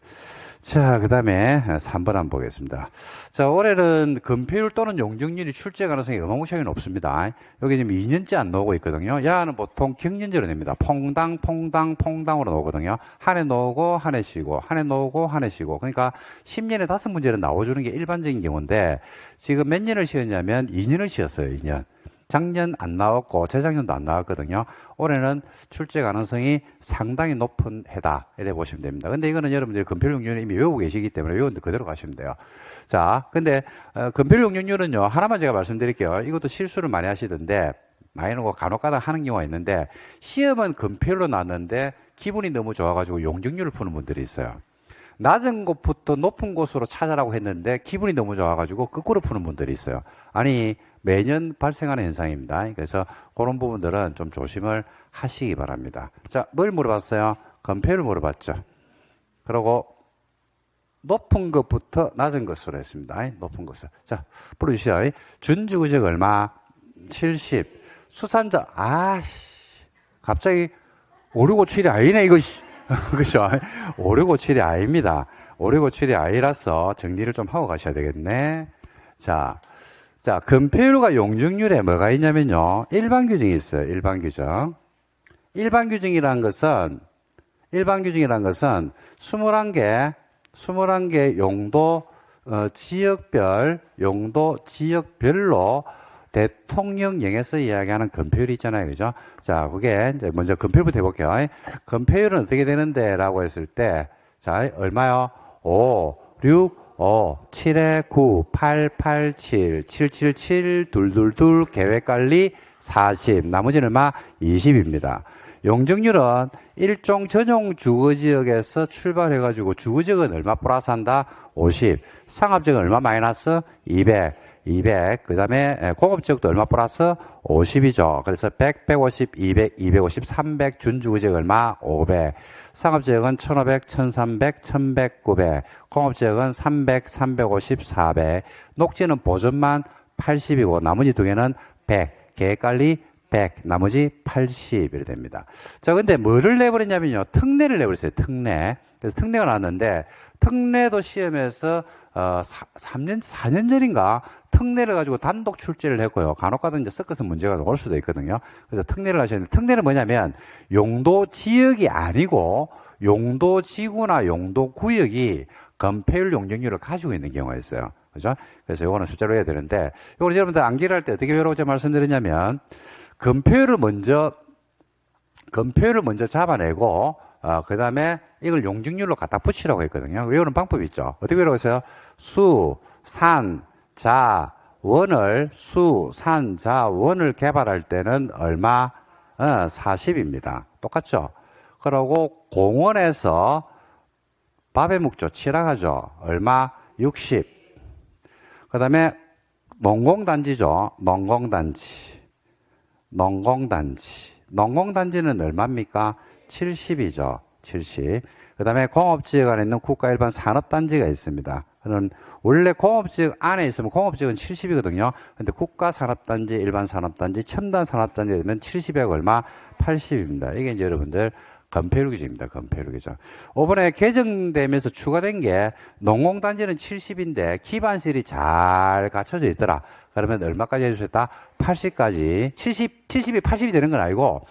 자, 그 다음에 3번 한번 보겠습니다. 자, 올해는 건폐율 또는 용적률이 출제 가능성이 어마무시하게 높습니다. 여기 지금 2년째 안 나오고 있거든요. 야는 보통 경년제로 냅니다. 퐁당으로 나오거든요. 한 해 나오고, 한 해 쉬고, 한 해 나오고, 한 해 쉬고. 그러니까 10년에 5문제를 나와주는 게 일반적인 경우인데, 지금 몇 년을 쉬었냐면 2년을 쉬었어요, 2년. 작년 안 나왔고 재작년도 안 나왔거든요. 올해는 출제 가능성이 상당히 높은 해다 이래 보시면 됩니다. 근데 이거는 여러분들이 건폐율 용적률 이미 외우고 계시기 때문에 외우는데 그대로 가시면 돼요. 자, 근데 건폐율 용적률은요, 하나만 제가 말씀드릴게요. 이것도 실수를 많이 하시던데 많이 하고 간혹가다 하는 경우가 있는데, 시험은 건폐율로 나왔는데 기분이 너무 좋아가지고 용적률을 푸는 분들이 있어요. 낮은 곳부터 높은 곳으로 찾아라고 했는데 기분이 너무 좋아가지고 거꾸로 푸는 분들이 있어요. 아니, 매년 발생하는 현상입니다. 그래서 그런 부분들은 좀 조심을 하시기 바랍니다. 자, 뭘 물어봤어요? 건폐율을 물어봤죠. 그리고 높은 것부터 낮은 것으로 했습니다. 높은 것을. 자, 풀어주시죠. 준주구적 얼마? 70. 수산자, 갑자기 5657이 아니네, 이것이. 그죠? 5657이 아닙니다. 5657이 아니라서 정리를 좀 하고 가셔야 되겠네. 자, 건폐율과 용적률에 뭐가 있냐면요. 일반 규정이 있어요. 일반 규정. 일반 규정이라는 것은 21개 용도, 지역별로 대통령령에서 이야기하는 건폐율이 있잖아요. 그죠? 자, 그게 이제 먼저 건폐율부터 해볼게요. 건폐율은 어떻게 되는데? 라고 했을 때, 자, 얼마요? 5, 6, 5, 7에 9, 8, 8, 7, 777, 222, 계획관리 40, 나머지는 얼마? 20입니다. 용적률은 일종 전용 주거지역에서 출발해가지고 주거지역은 얼마 플러스한다? 50. 상업지역은 얼마 마이너스? 200. 그 다음에 공업지역도 얼마 플러스? 50이죠. 그래서 100, 150, 200, 250, 300, 준주거지역 얼마? 500. 상업지역은 1500, 1300, 1100, 900. 공업지역은 300, 350, 400. 녹지는 보존만 80이고 나머지 두 개는 100. 계획관리 100, 나머지 80 이렇게 됩니다. 자, 근데 뭐를 내버렸냐면요. 특례를 내버렸어요. 특례. 그래서 특례가 나왔는데, 특례도 시험에서 4년 전인가 특례를 가지고 단독 출제를 했고요. 간혹가다 이제 섞어서 문제가 올 수도 있거든요. 그래서 특례를 하셨는데, 특례는 뭐냐면 용도 지역이 아니고 용도 지구나 용도 구역이 건폐율 용적률을 가지고 있는 경우가 있어요. 그죠? 그래서 요거는 숫자로 해야 되는데, 요거는 여러분들 암기를 할 때 어떻게 외우라고 제가 말씀드렸냐면, 건폐율을 먼저 건폐율을 먼저 잡아내고 그 다음에 이걸 용적률로 갖다 붙이라고 했거든요. 외우는 방법이 있죠. 어떻게 외우라고 했어요? 수, 산, 자, 원을 수, 산, 자, 원을 개발할 때는 얼마? 40입니다. 똑같죠? 그러고 공원에서 밥에 묵죠. 칠하죠. 얼마? 60. 그 다음에 농공단지죠. 농공단지. 농공단지는 얼마입니까? 70이죠. 70. 그 다음에 공업지역 안에 있는 국가 일반 산업단지가 있습니다. 그는 원래 공업지역 안에 있으면 공업지역은 70이거든요. 근데 국가 산업단지, 일반 산업단지, 첨단 산업단지가 되면 70에 얼마? 80입니다. 이게 이제 여러분들 건폐율 규정입니다. 건폐율 규정. 이번에 개정되면서 추가된 게 농공단지는 70인데 기반시설이 잘 갖춰져 있더라. 그러면 얼마까지 해줄 수 있다? 80까지. 70이 80이 되는 건 아니고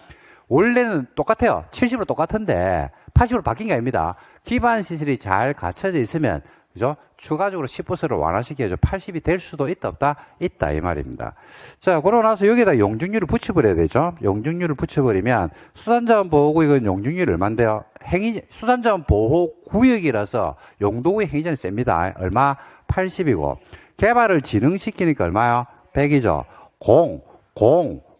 원래는 똑같아요. 70으로 똑같은데 80으로 바뀐 게 아닙니다. 기반시설이 잘 갖춰져 있으면 그죠? 추가적으로 10%를 완화시켜야죠. 80이 될 수도 있다, 없다? 있다, 이 말입니다. 자, 그러고 나서 여기다 용적률을 붙여버려야 되죠. 용적률을 붙여버리면 수산자원 보호구 이건 용적률이 얼만데요? 수산자원 보호구역이라서 용도구의 행위자는 셉니다. 얼마? 80이고. 개발을 진흥시키니까 얼마요? 100이죠.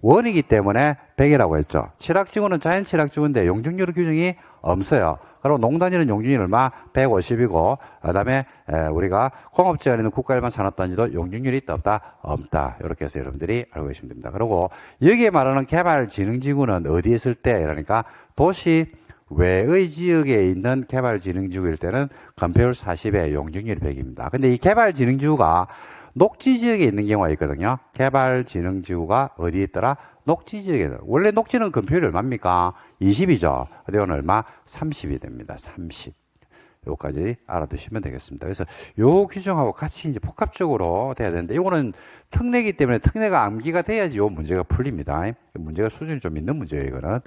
원이기 때문에 100이라고 했죠. 칠학지구는 자연칠학지구인데 용적률 규정이 없어요. 그리고 농단지는 용적률이 얼마? 150이고, 그 다음에 우리가 공업지역에 있는 국가일반 산업단지도 용적률이 있다, 없다? 없다. 이렇게 해서 여러분들이 알고 계시면 됩니다. 그리고 여기에 말하는 개발진흥지구는 어디에 있을 때? 그러니까 도시 외의 지역에 있는 개발진흥지구일 때는 건폐율 40에 용적률이 100입니다. 근데 이 개발진흥지구가 녹지지역에 있는 경우가 있거든요. 개발진흥지구가 어디에 있더라? 녹지지역에. 원래 녹지는 건폐율이 얼마입니까? 20이죠. 근데 이건 얼마? 30이 됩니다. 30. 요까지 알아두시면 되겠습니다. 그래서 요 규정하고 같이 이제 복합적으로 돼야 되는데, 이거는 특례이기 때문에 특례가 암기가 돼야지 요 문제가 풀립니다. 문제가 수준이 좀 있는 문제예요, 이거는.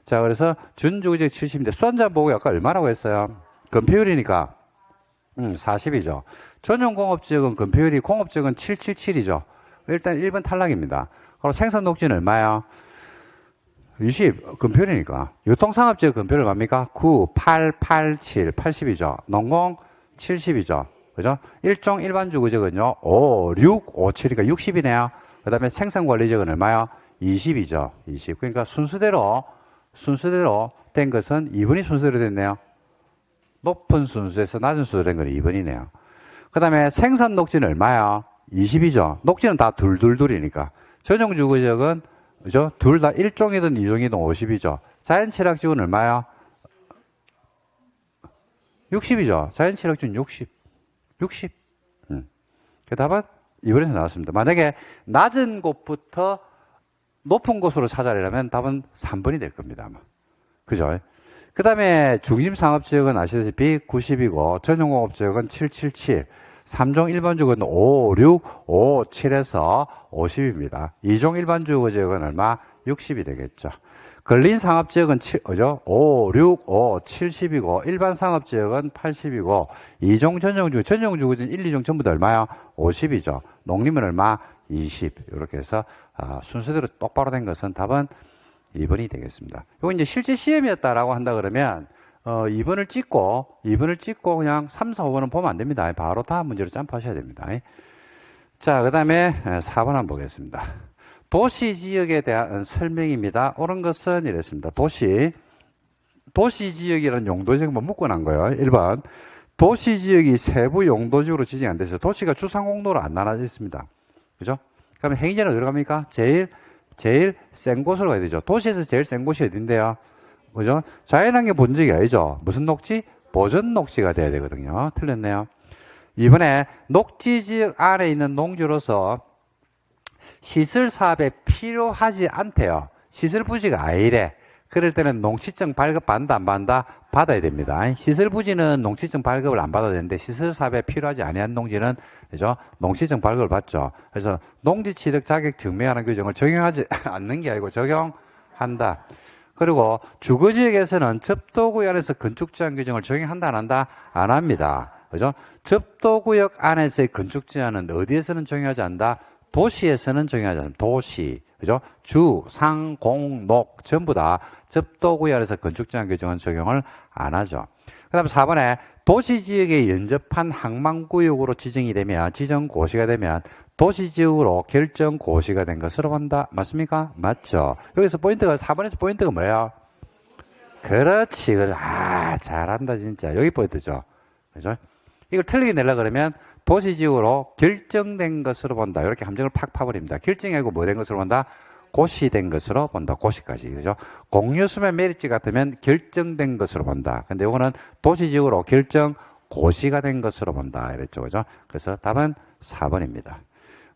자, 그래서 준주구지역 70인데, 수산자원 보호구역 아까 얼마라고 했어요? 건폐율이니까 40이죠. 전용공업지역은 건폐율이, 공업지역은 777이죠. 일단 1번 탈락입니다. 그리고 생산녹지는 얼마야? 20, 건폐율이니까. 유통상업지역 건폐율 얼마입니까? 9, 8, 8, 7, 80이죠. 농공 70이죠. 그죠? 일종 일반주거지역은요, 5, 6, 5, 7이니까 60이네요. 그 다음에 생산관리지역은 얼마요? 20이죠. 20. 그러니까 순서대로 된 것은 2번이 순서대로 됐네요. 높은 순서에서 낮은 순서로 된 건 2번이네요. 그 다음에 생산 녹지는 얼마야? 20이죠. 녹지는 다 둘이니까. 전용주거지역은, 그죠? 둘 다 1종이든 2종이든 50이죠. 자연취락지구는 얼마야? 60이죠. 자연취락지구는 60. 그 답은 2번에서 나왔습니다. 만약에 낮은 곳부터 높은 곳으로 찾아내려면 답은 3번이 될 겁니다, 아마. 그죠? 그 다음에 중심상업지역은 아시다시피 90이고, 전용공업지역은 777. 3종 일반주거는 5, 6, 5, 7에서 50입니다. 2종 일반주거지역은 얼마? 60이 되겠죠. 근린상업지역은 5, 6, 5, 70이고, 일반상업지역은 80이고, 2종 전용주거지역은 1, 2종 전부 다 얼마요? 50이죠. 농림은 얼마? 20. 이렇게 해서 순서대로 똑바로 된 것은 답은 2번이 되겠습니다. 이거 이제 실제 시험이었다라고 한다 그러면 2번을 찍고 그냥 3, 4, 5번은 보면 안 됩니다. 바로 다음 문제로 점프하셔야 됩니다. 자, 그 다음에 4번 한번 보겠습니다. 도시지역에 대한 설명입니다. 옳은 것은 이랬습니다. 도시지역이라는 용도지역만 묶어놓은 거예요. 1번. 도시지역이 세부 용도지역으로 지정이 안 돼서 도시가 주상공도로 안 나눠져 있습니다. 그죠? 그러면 행위자는 어디로 갑니까? 제일 센 곳으로 가야 되죠. 도시에서 제일 센 곳이 어딘데요? 그죠? 자연환경 본적이 아니죠. 무슨 녹지? 보전 녹지가 돼야 되거든요. 틀렸네요. 이번에 녹지지역 안에 있는 농지로서 시설 사업에 필요하지 않대요. 시설 부지가 아니래. 그럴 때는 농지증 발급 받는다, 안 받는다? 받아야 됩니다. 시설 부지는 농지증 발급을 안 받아도 되는데, 시설 사업에 필요하지 아니한 농지는, 그죠? 농지증 발급을 받죠. 그래서 농지 취득 자격 증명하는 규정을 적용하지 않는 게 아니고 적용한다. 그리고 주거지역에서는 접도구역 안에서 건축제한 규정을 적용한다, 안 한다? 안 합니다. 그죠? 접도구역 안에서의 건축제한은 어디에서는 적용하지 않는다? 도시에서는 적용하지 않는다. 도시. 그죠? 주, 상, 공, 녹 전부 다 접도구역 안에서 건축제한 규정은 적용을 안 하죠. 그 다음에 4번에 도시지역에 연접한 항만구역으로 지정이 되면, 지정고시가 되면 도시지역으로 결정고시가 된 것으로 본다. 맞습니까? 맞죠. 여기서 포인트가, 4번에서 포인트가 뭐예요? 그렇지. 잘한다, 진짜. 여기 포인트죠. 그죠? 이걸 틀리게 내려고 그러면 도시지역으로 결정된 것으로 본다. 이렇게 함정을 팍 파버립니다. 결정이 아니고 뭐 된 것으로 본다? 고시된 것으로 본다. 고시까지. 그죠? 공유수면 매립지 같으면 결정된 것으로 본다. 근데 이거는 도시지역으로 결정 고시가 된 것으로 본다. 이랬죠. 그죠? 그래서 답은 4번입니다.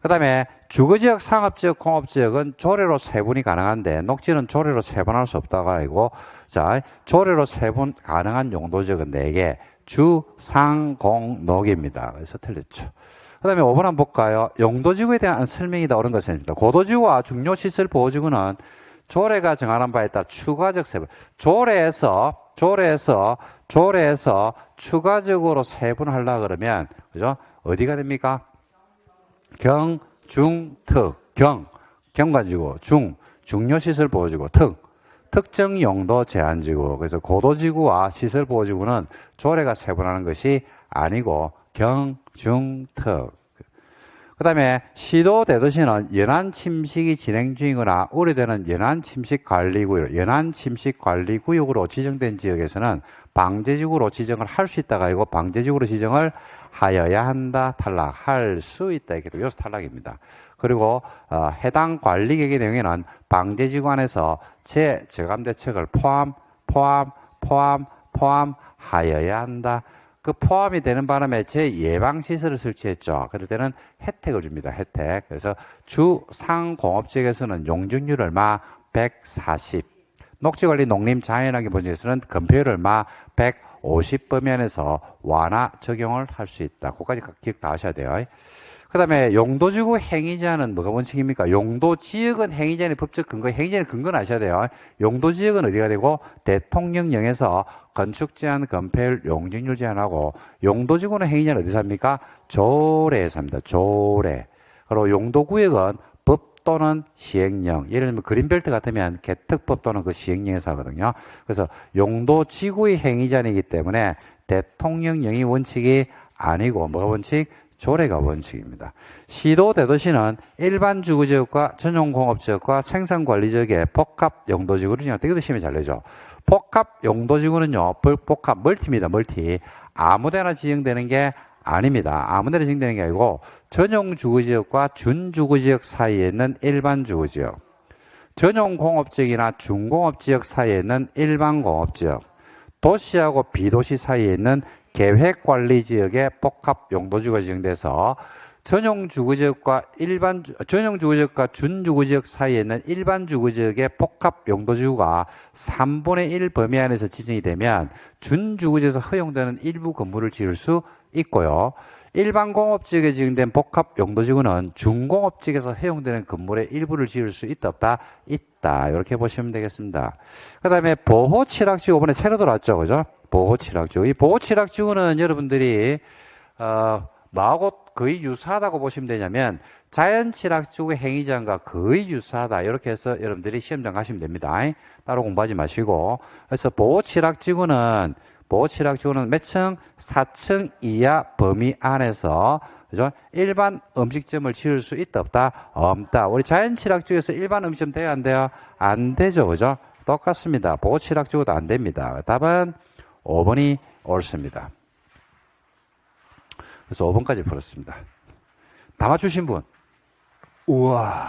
그 다음에 주거지역, 상업지역, 공업지역은 조례로 세분이 가능한데 녹지는 조례로 세분할 수 없다고 하고, 자, 조례로 세분 가능한 용도지역은 4개. 주, 상, 공, 녹입니다. 그래서 틀렸죠. 그 다음에 5번 한번 볼까요? 용도지구에 대한 설명이 나오는 것입니다. 고도지구와 중요시설 보호지구는 조례가 정하는 바에 따라 추가적 세분. 조례에서 추가적으로 세분하려고 그러면, 그죠? 어디가 됩니까? 경, 중, 특. 경관지구, 중요시설 보호지구, 특정 용도 제한지구. 그래서 고도지구와 시설보호지구는 조례가 세분하는 것이 아니고 경, 중, 특. 그 다음에 시도 대도시는 연안 침식이 진행 중이거나 우려되는 연안 침식 관리구역으로 지정된 지역에서는 방제지구로 지정을 할 수 있다가 아니고 방제지구로 지정을 하여야 한다. 탈락할 수 있다. 이렇게 여기서 탈락입니다. 그리고 해당 관리계획의 내용에는 방제지구 안에서 재저감대책을 포함하여야 한다. 그 포함이 되는 바람에 재예방시설을 설치했죠. 그럴 때는 혜택을 줍니다. 혜택. 그래서 주, 상, 공업지역에서는 용적률 얼마? 140. 녹지관리, 농림, 자연환경 분지에서는 건폐율 얼마? 150 범위안에서 완화 적용을 할 수 있다. 그거까지 기억 다 하셔야 돼요. 그 다음에 용도지구 행위제한은 뭐가 원칙입니까? 용도지역은 행위제한의 법적 근거, 행위제한의 근거는 아셔야 돼요. 용도지역은 어디가 되고 대통령령에서 건축제한, 건폐율, 용적률 제한하고 용도지구는 행위제한 어디서 합니까? 조례에서 합니다. 조례. 그리고 용도구역은 법 또는 시행령. 예를 들면 그린벨트 같으면 개특법 또는 그 시행령에서 하거든요. 그래서 용도지구의 행위제한이기 때문에 대통령령이 원칙이 아니고 뭐가 원칙? 조례가 원칙입니다. 시도 대도시는 일반 주거지역과 전용공업지역과 생산관리지역의 복합용도지구를 지정한다. 이것도 시험에 잘 내죠. 복합용도지구는요, 복합 멀티입니다. 멀티. 아무데나 지정되는 게 아닙니다. 아무데나 지정되는 게 아니고 전용주거지역과 준주거지역 사이에 있는 일반주거지역, 전용공업지역이나 중공업지역 사이에 있는 일반공업지역, 도시하고 비도시 사이에 있는 계획관리지역의 복합용도지구가 지정돼서 전용주거지역과 준주거지역 사이에 있는 일반주거지역의 복합용도지구가 3분의 1 범위 안에서 지정이 되면 준주거지역에서 허용되는 일부 건물을 지을 수 있고요. 일반공업지역에 지정된 복합용도지구는 중공업지역에서 허용되는 건물의 일부를 지을 수 있다 없다? 있다. 이렇게 보시면 되겠습니다. 그 다음에 보호취락지구 이번에 새로 들어왔죠. 그죠? 보호취락지구. 이 보호취락지구는 여러분들이 뭐하고 거의 유사하다고 보시면 되냐면 자연취락지구 행위제한과 거의 유사하다. 이렇게 해서 여러분들이 시험장 가시면 됩니다. 따로 공부하지 마시고. 그래서 보호취락지구는 몇 층? 4층 이하 범위 안에서, 그죠? 일반 음식점을 지을 수 있다 없다? 없다. 우리 자연취락지구에서 일반 음식점 돼야 안 돼요? 안 되죠. 그죠? 똑같습니다. 보호취락지구도 안 됩니다. 답은 5번이 옳습니다. 그래서 5번까지 풀었습니다. 다 맞추신 분? 우와.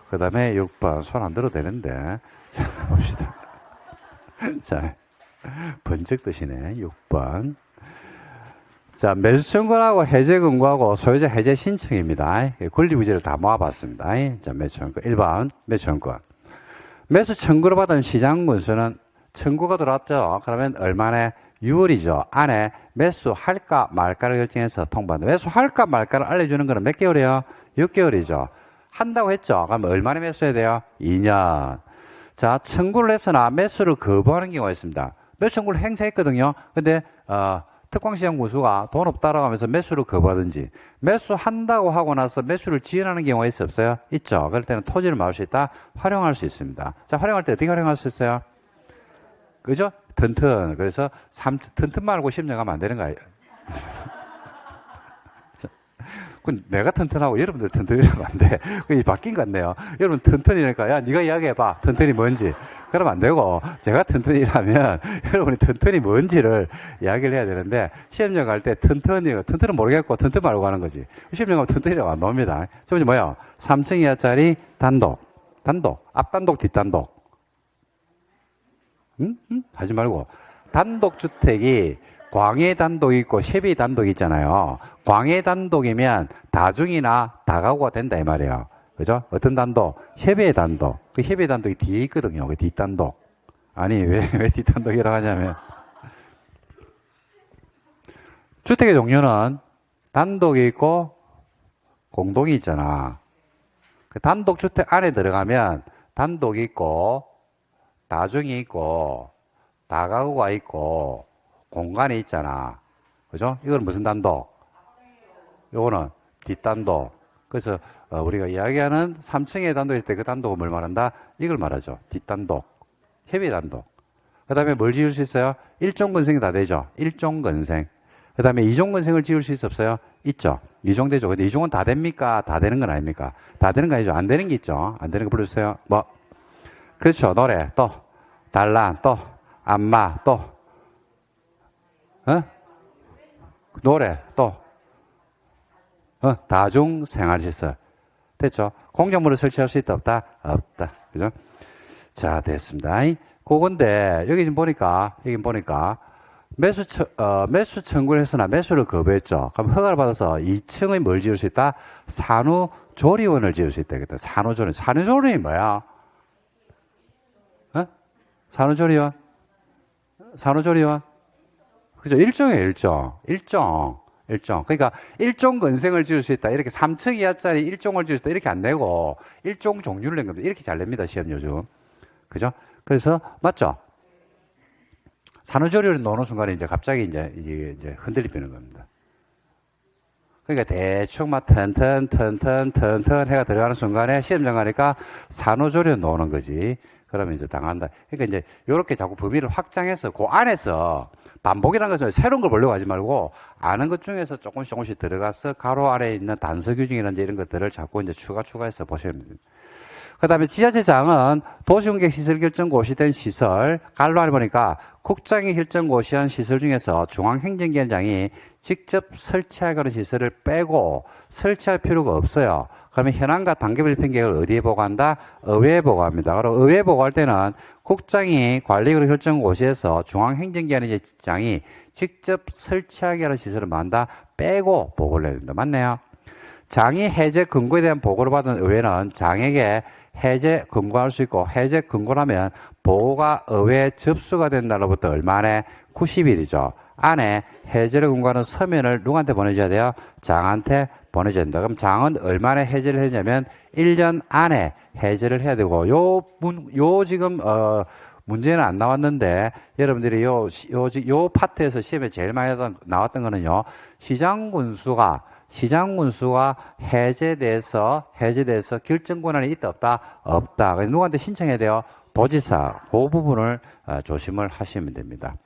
그 다음에 6번. 손 안 들어도 되는데. 자, 봅시다. 자, 번쩍 뜨시네. 6번. 자, 매수 청구하고 해제 권고하고 소유자 해제 신청입니다. 권리부지를 다 모아봤습니다. 자, 매수 청구. 1번. 매수 청구. 매수 청구를 받은 시장군수는 청구가 들어왔죠. 그러면 얼마나 6월이죠. 안에 매수할까 말까를 결정해서 통보한다. 매수할까 말까를 알려주는 거는 몇 개월이에요? 6개월이죠. 한다고 했죠. 그러면 얼마나 매수해야 돼요? 2년. 자, 청구를 했으나 매수를 거부하는 경우가 있습니다. 매수 청구를 행사했거든요. 근데 특광시장 군수가 돈 없다라고 하면서 매수를 거부하든지 매수한다고 하고 나서 매수를 지연하는 경우가 있어 없어요? 있죠. 그럴 때는 토지를 막을 수 있다. 활용할 수 있습니다. 자, 활용할 때 어떻게 활용할 수 있어요? 그죠? 튼튼. 그래서 튼튼 말고 10년 가면 안 되는 거예요. 내가 튼튼하고 여러분들 튼튼이라면 안 돼. 그게 바뀐 것 같네요. 여러분 튼튼이니까 야 네가 이야기해봐. 튼튼이 뭔지. 그러면 안 되고 제가 튼튼이라면 여러분이 튼튼이 뭔지를 이야기를 해야 되는데 시험장 갈 때 튼튼은 모르겠고 튼튼 말고 하는 거지. 시험장 가면 튼튼이라고 안 나옵니다. 첫 번째 뭐야? 3층 이하짜리 단독. 앞단독 뒷단독. 하지 말고 단독주택이 광해 단독이 있고 협의 단독이 있잖아요. 광해 단독이면 다중이나 다가구가 된다 이 말이에요. 그죠? 어떤 단독? 협의 단독. 그 협의 단독이 뒤에 있거든요. 그 뒷단독. 아니 왜 뒷단독이라고 하냐면 주택의 종류는 단독이 있고 공동이 있잖아. 그 단독주택 안에 들어가면 단독이 있고 다중이 있고 다가구가 있고 공간이 있잖아. 그죠? 이건 무슨 단독? 요거는 뒷단독. 그래서 우리가 이야기하는 3층의 단독일 때 그 단독은 뭘 말한다? 이걸 말하죠. 뒷단독. 협의 단독. 그 다음에 뭘 지을 수 있어요? 일종건생이 다 되죠. 일종건생. 그 다음에 이종건생을 지을 수 있어 없어요? 있죠. 이종되죠. 근데 이종은 다 됩니까? 다 되는 건 아닙니까? 다 되는 거 아니죠. 안 되는 게 있죠. 안 되는 거 불러주세요. 뭐? 그렇죠. 노래, 또. 단란, 또. 안마, 또. 노래, 또. 다중생활시설. 됐죠? 공작물을 설치할 수 있다, 없다? 없다. 그죠? 자, 됐습니다. 그건데, 여기 지금 보니까, 매수 청구를 했으나 매수를 거부했죠. 그럼 허가를 받아서 2층의 뭘 지을 수 있다? 산후조리원을 지을 수 있다. 산후조리원. 산후조리원이 뭐야? 산후조리원? 그죠? 일정. 그러니까 일종 건생을 지을 수 있다. 이렇게 3층 이하짜리 일종을 지을 수 있다. 이렇게 안 내고 일종 종류를 낸 겁니다. 이렇게 잘 냅니다. 시험 요즘. 그죠? 그래서 맞죠? 산후조리를 놓는 순간에 이제 갑자기 이제 흔들리는 겁니다. 그러니까 대충 막 턴 해가 들어가는 순간에 시험장 가니까 산후조리를 놓는 거지. 그러면 이제 당한다. 그러니까 이제 이렇게 자꾸 범위를 확장해서 그 안에서 반복이라는 것은 새로운 걸 보려고 하지 말고 아는 것 중에서 조금씩 들어가서 가로 아래에 있는 단서 규정이라든지 이런 것들을 자꾸 이제 추가해서 보시면 됩니다. 그 다음에 지자체장은 도시공객 시설 결정 고시된 시설, 갈로 알 보니까 국장이 결정 고시한 시설 중에서 중앙행정기관장이 직접 설치하는 시설을 빼고 설치할 필요가 없어요. 그러면 현황과 단계별 편객을 어디에 보고한다? 의회에 보고합니다. 그리고 의회에 보고할 때는 국장이 관리구역 결정 고시에서 중앙행정기관장이 직접 설치하게 하는 시설을 만다 빼고 보고를 해야 된다. 맞네요. 장이 해제 근거에 대한 보고를 받은 의회는 장에게 해제 근거할 수 있고 해제 근거라면 보고가 의회에 접수가 된 날로부터 얼마 안에 90일이죠. 안에 해제를 근거하는 서면을 누구한테 보내줘야 돼요? 장한테 보내줘야 된다. 그럼 장은 얼마나 해제를 했냐면 1년 안에 해제를 해야 되고 지금 문제는 안 나왔는데 여러분들이 요 파트에서 시험에 제일 많이 나왔던 거는요. 시장군수가 해제돼서 결정 권한이 있다 없다. 그래서 누구한테 신청해야 돼요? 도지사. 그 부분을 조심을 하시면 됩니다.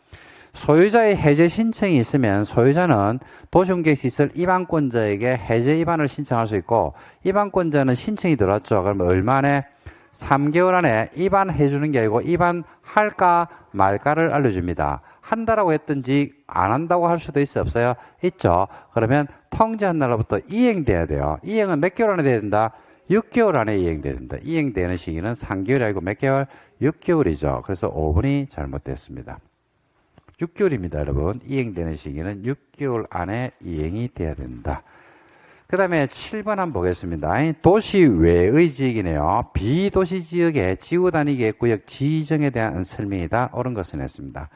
소유자의 해제 신청이 있으면 소유자는 도시공객시설 입안권자에게 해제 입안을 신청할 수 있고 입안권자는 신청이 들어왔죠. 그러면 얼마 안에? 3개월 안에 입안해 주는 게 아니고 입안할까 말까를 알려줍니다. 한다라고 했든지 안 한다고 할 수도 있어 없어요? 있죠. 그러면 통지한 날로부터 이행돼야 돼요. 이행은 몇 개월 안에 돼야 된다? 6개월 안에 이행돼야 된다. 이행되는 시기는 3개월이 아니고 몇 개월? 6개월이죠. 그래서 5번이 잘못됐습니다. 6개월입니다, 여러분. 이행되는 시기는 6개월 안에 이행이 돼야 된다. 그 다음에 7번 한번 보겠습니다. 도시 외의 지역이네요. 비도시 지역의 지구단위계획구역 지정에 대한 설명이다. 옳은 것은 했습니다.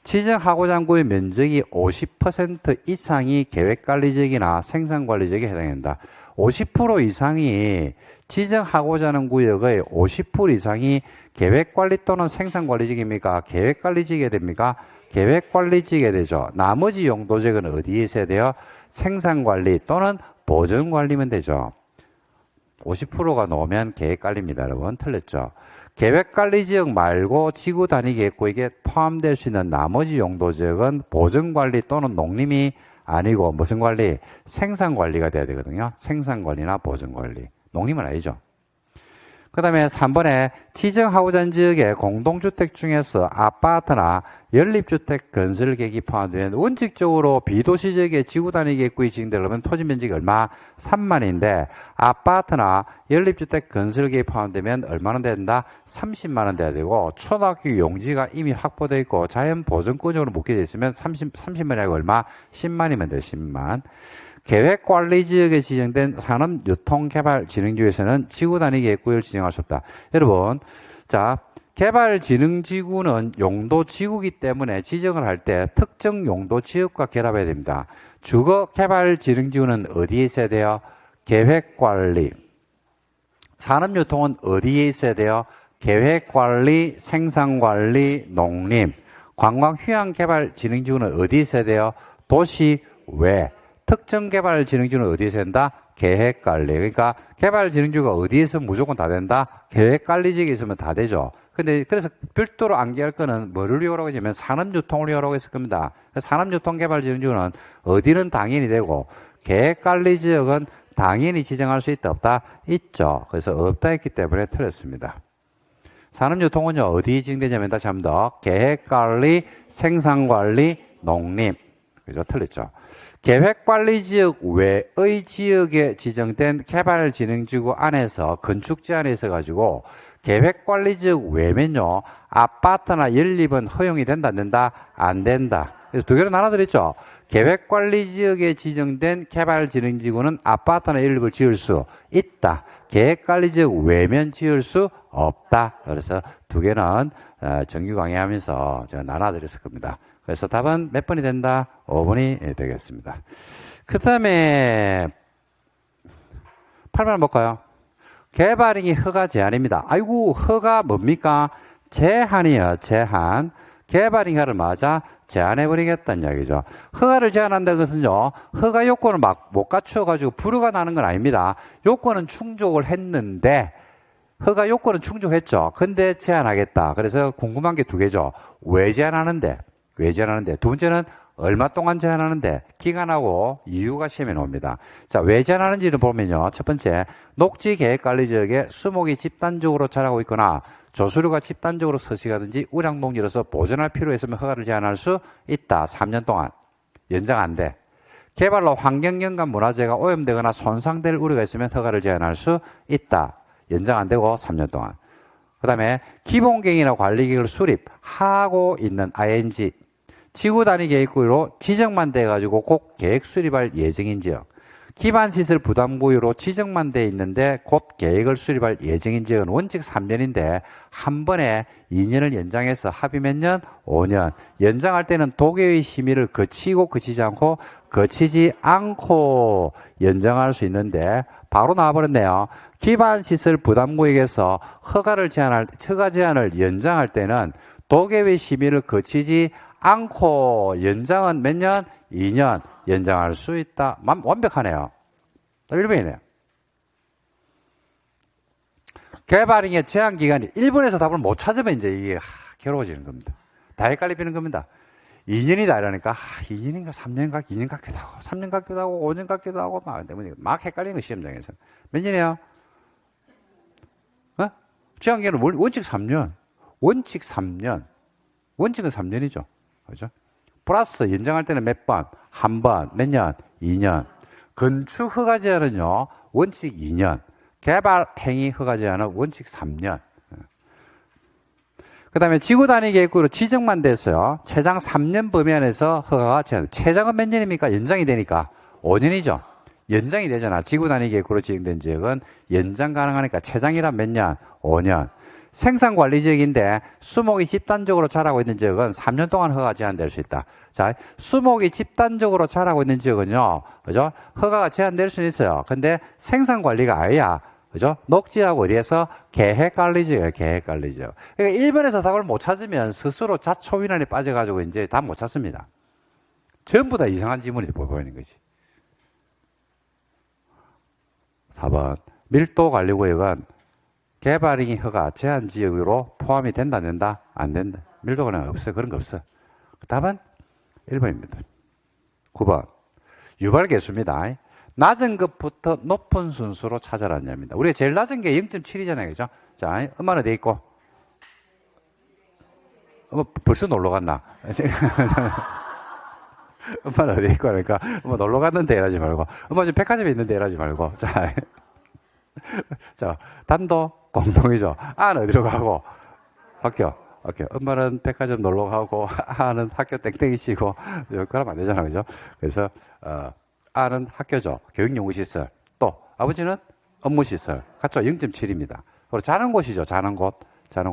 지정하고자 하는 구의 면적이 50% 이상이 계획관리지역이나 생산관리지역에 해당된다. 50% 이상이 지정하고자 하는 구역의 50% 이상이 계획관리 또는 생산관리지역입니까? 계획관리지역이 됩니까? 계획관리지역에 되죠. 나머지 용도지역은 어디에 있어야 돼요? 생산관리 또는 보전관리면 되죠. 50%가 넘으면 계획관리입니다. 여러분 틀렸죠? 계획관리지역 말고 지구 단위 계획구역에 포함될 수 있는 나머지 용도지역은 보전관리 또는 농림이 아니고 무슨 관리? 생산관리가 돼야 되거든요. 생산관리나 보전관리. 농림은 아니죠. 그 다음에 3번에 지정하고자 지역의 공동주택 중에서 아파트나 연립주택 건설 계획이 포함되면 원칙적으로 비도시 지역의 지구단위 계획구역이 지정되려면 토지 면적이 얼마? 3만인데 아파트나 연립주택 건설 계획이 포함되면 얼마나 된다? 30만 원 돼야 되고 초등학교 용지가 이미 확보되어 있고 자연보전권적으로 묶여져 있으면 30만이 아니고 얼마? 10만이면 돼요. 10만. 계획관리지역에 지정된 산업유통개발진흥지구에서는 지구단위 계획구역을 지정할 수 없다. 여러분, 자, 개발진흥지구는 용도지구이기 때문에 지정을 할 때 특정 용도지역과 결합해야 됩니다. 주거개발진흥지구는 어디에 있어야 돼요? 계획관리. 산업유통은 어디에 있어야 돼요? 계획관리, 생산관리, 농림. 관광휴양개발진흥지구는 어디에 있어야 돼요? 도시 외. 특정개발진흥지구는 어디에서 된다? 계획관리. 그러니까 개발진흥지구가 어디에서 무조건 다 된다? 계획관리지역에 있으면 다 되죠. 근데 그래서 별도로 안기할 거는 뭐를 이용하라고 했냐면 산업유통을 이용하라고 했을 겁니다. 산업유통개발진흥지구는 어디는 당연히 되고 계획관리지역은 당연히 지정할 수 있다 없다? 있죠. 그래서 없다 했기 때문에 틀렸습니다. 산업유통은요 어디에 지정되냐면 다시 한 번 더 계획관리, 생산관리, 농림. 그죠? 틀렸죠. 계획관리지역 외의 지역에 지정된 개발진흥지구 안에서 건축 제한에 있어 가지고 계획관리지역 외면요 아파트나 연립은 허용이 된다 안 된다? 안 된다. 그래서 두 개로 나눠드렸죠. 계획관리지역에 지정된 개발진흥지구는 아파트나 연립을 지을 수 있다. 계획관리지역 외면 지을 수 없다. 그래서 두 개는 정규 강의하면서 제가 나눠드렸을 겁니다. 그래서 답은 몇 번이 된다? 5번이 되겠습니다. 그 다음에 8번 볼까요? 개발행위 허가 제한입니다. 아이고 허가 뭡니까? 제한이에요. 제한. 개발행위를 맞아 제한해버리겠다는 이야기죠. 허가를 제한한다는 것은요. 허가 요건을 막 못 갖춰가지고 불허가 나는 건 아닙니다. 요건은 충족을 했는데 허가 요건은 충족했죠. 근데 제한하겠다. 그래서 궁금한 게 두 개죠. 왜 제한하는데? 두 번째는 얼마 동안 제한하는데 기간하고 이유가 시험에 나옵니다. 자, 왜 제한하는지를 보면요. 첫 번째, 녹지 계획관리 지역에 수목이 집단적으로 자라고 있거나 조수류가 집단적으로 서식하든지 우량동지로서 보존할 필요가 있으면 허가를 제한할 수 있다. 3년 동안. 연장 안 돼. 개발로 환경경관 문화재가 오염되거나 손상될 우려가 있으면 허가를 제한할 수 있다. 연장 안 되고 3년 동안. 그 다음에 기본계획이나 관리계획을 수립하고 있는 ING 지구단위 계획구역으로 지정만 돼가지고 곧 계획 수립할 예정인 지역 기반시설 부담구역으로 지정만 돼 있는데 곧 계획을 수립할 예정인 지역은 원칙 3년인데 한 번에 2년을 연장해서 합의 몇 년? 5년. 연장할 때는 도계의 심의를 거치지 않고 연장할 수 있는데 바로 나와버렸네요. 기반시설 부담구역에서 허가 제한을 연장할 때는 도계의 심의를 거치지 않고 연장은 몇 년? 2년 연장할 수 있다. 완벽하네요. 1번이네요. 개발행위의 제한기간이 1번에서 답을 못 찾으면 이제 이게 괴로워지는 겁니다. 다 헷갈리는 겁니다. 2년이다 이러니까 2년인가 3년인가 2년 같기도 하고 3년 같기도 하고 5년 같기도 하고 막 헷갈리는 거 시험장에서. 몇 년이에요? 제한기간은 원칙 3년. 원칙은 3년이죠. 그죠? 플러스 연장할 때는 몇 번? 한 번. 몇 년? 2년. 건축 허가 제한은요. 원칙 2년. 개발 행위 허가 제한은 원칙 3년. 그 다음에 지구 단위 계획구로 지정만 됐어요. 최장 3년 범위 안에서 허가가 제한. 최장은 몇 년입니까? 연장이 되니까 5년이죠. 연장이 되잖아. 지구 단위 계획구로 지정된 지역은 연장 가능하니까 최장이란 몇 년? 5년. 생산관리지역인데 수목이 집단적으로 자라고 있는 지역은 3년 동안 허가 제한될 수 있다. 자, 수목이 집단적으로 자라고 있는 지역은요, 그죠? 허가가 제한될 수는 있어요. 근데 생산관리가 아니야. 그죠? 녹지하고 어디에서? 계획관리지예요, 계획관리죠. 그러니까 1번에서 답을 못 찾으면 스스로 자초위난에 빠져가지고 이제 답 못 찾습니다. 전부 다 이상한 지문이 보이는 거지. 4번. 밀도관리구역은 개발행위 허가 제한 지역으로 포함이 된다, 안 된다? 안 된다. 밀도관리는 없어요. 그런 거 없어. 답은 1번입니다. 9번. 유발계수입니다. 낮은 것부터 높은 순서로 찾아라는 겁니다. 우리가 제일 낮은 게 0.7이잖아요. 그죠? 자, 엄마는 어디 있고? 벌써 놀러 갔나? 엄마는 어디 있고? 그러니까, 엄마 놀러 갔는데 이러지 말고, 엄마 지금 백화점에 있는데 이러지 말고, 자, 자, 단도 공동이죠. 아는 어디로 가고? 학교. 엄마는 백화점 놀러 가고, 아는 학교 땡땡이 치고, 그러면 안 되잖아. 그죠? 그래서, 아는 학교죠. 교육연구시설. 또, 아버지는 업무시설. 같죠? 0.7입니다. 그리고 자는 곳이죠. 자는 곳.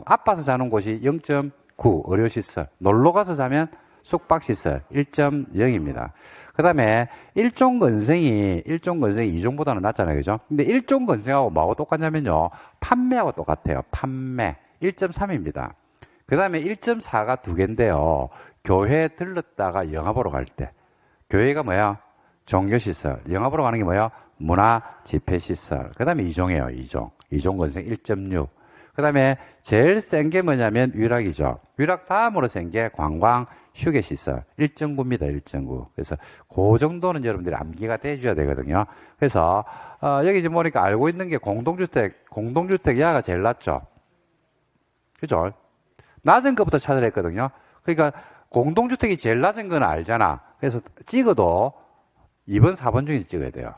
아빠서 자는 곳이 0.9 의료시설. 놀러 가서 자면 숙박시설 1.0입니다. 그 다음에 일종건생이 2종보다는 낮잖아요. 그죠? 근데 일종건생하고 뭐하고 똑같냐면요. 판매하고 똑같아요. 판매. 1.3입니다. 그 다음에 1.4가 두 개인데요. 교회 들렀다가 영화 보러 갈 때. 교회가 뭐야? 종교시설. 영화 보러 가는 게 뭐야? 문화집회시설. 그 다음에 2종이에요. 2종. 2종건생 1.6. 그 다음에 제일 센 게 뭐냐면 위락이죠. 위락 다음으로 센 게 관광 휴게시설 1.9입니다. 1.9. 그래서 그 정도는 여러분들이 암기가 돼줘야 되거든요. 그래서 여기 지금 보니까 알고 있는 게 공동주택 야가 제일 낮죠. 그죠? 낮은 것부터 찾으라 했거든요. 그러니까 공동주택이 제일 낮은 건 알잖아. 그래서 찍어도 2번, 4번 중에 찍어야 돼요.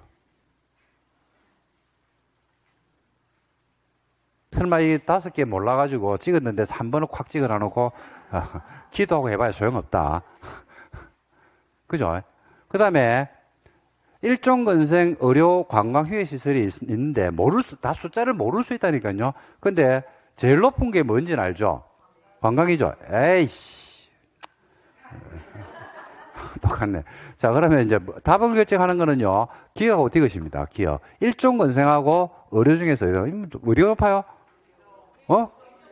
설마 이 5개 몰라가지고 찍었는데 3번을 콱 찍어놔놓고 기도하고 해봐야 소용없다. 그죠? 그 다음에 일종건생 의료 관광 휴게시설이 있는데 다 숫자를 모를 수 있다니까요. 근데 제일 높은 게 뭔지는 알죠? 관광이죠. 에이씨. 똑같네. 자, 그러면 이제 답을 결정하는 거는요. 기업하고 디귿입니다. 기업. 일종건생하고 의료 중에서 어디가 높아요?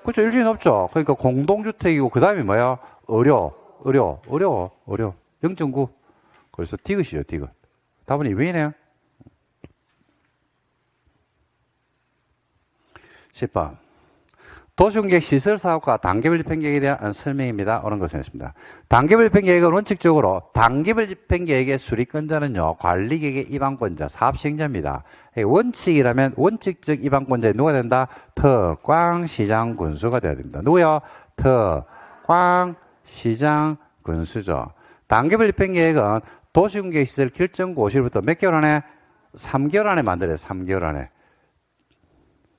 그렇죠. 일종이 높죠. 그러니까 공동주택이고 그 다음에 뭐야? 의료. 0.9. 그래서 디귿이죠. 디귿. 답은 2번이네요. 10번. 도시공객 시설사업과 단계별 집행계획에 대한 설명입니다. 오는 것을 했습니다. 단계별 집행계획은 원칙적으로 단계별 집행계획의 수립권자는요. 관리계획의 입안권자, 사업시행자입니다. 원칙이라면 원칙적 입안권자에 누가 된다? 특광시장군수가 돼야 됩니다. 누구요? 특광시장군수죠. 단계별 집행계획은 도시공객 시설 결정 고시로부터 몇 개월 안에? 3개월 안에 만들어요. 3개월 안에.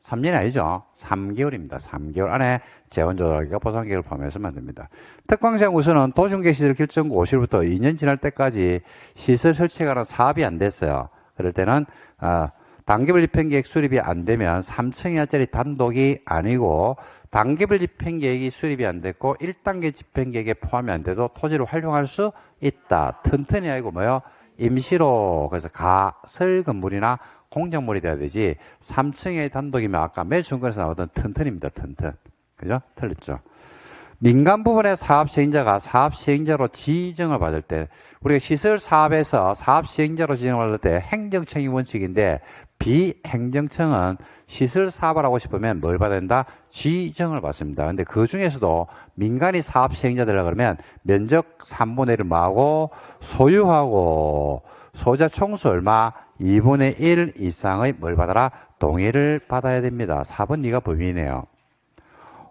3년이 아니죠. 3개월입니다. 3개월 안에 재원조달과 보상계획을 포함해서 만듭니다. 특광시장 우선은 도시공객 시설 결정 5시로부터 2년 지날 때까지 시설 설치에 관한 사업이 안 됐어요. 그럴 때는 단계별 집행계획 수립이 안 되면 3층 이하짜리 단독이 아니고 단계별 집행계획이 수립이 안 됐고 1단계 집행계획에 포함이 안 돼도 토지를 활용할 수 있다. 튼튼히 아니고 뭐요? 임시로. 그래서 가설 건물이나 공작물이 돼야 되지 3층의 단독이면 아까 매춘권에서 나오던 튼튼입니다. 튼튼. 그죠? 틀렸죠? 민간 부분의 사업 시행자가 사업 시행자로 지정을 받을 때 우리가 시설 사업에서 사업 시행자로 지정을 받을 때 행정청이 원칙인데 비행정청은 시설 사업을 하고 싶으면 뭘 받아야 된다? 지정을 받습니다. 근데 그 중에서도 민간이 사업 시행자들라 그러면 면적 3분의 1을 뭐하고 소유하고 소유자 총수 얼마? 2분의 1 이상의 뭘 받아라? 동의를 받아야 됩니다. 4번 네가 범위네요.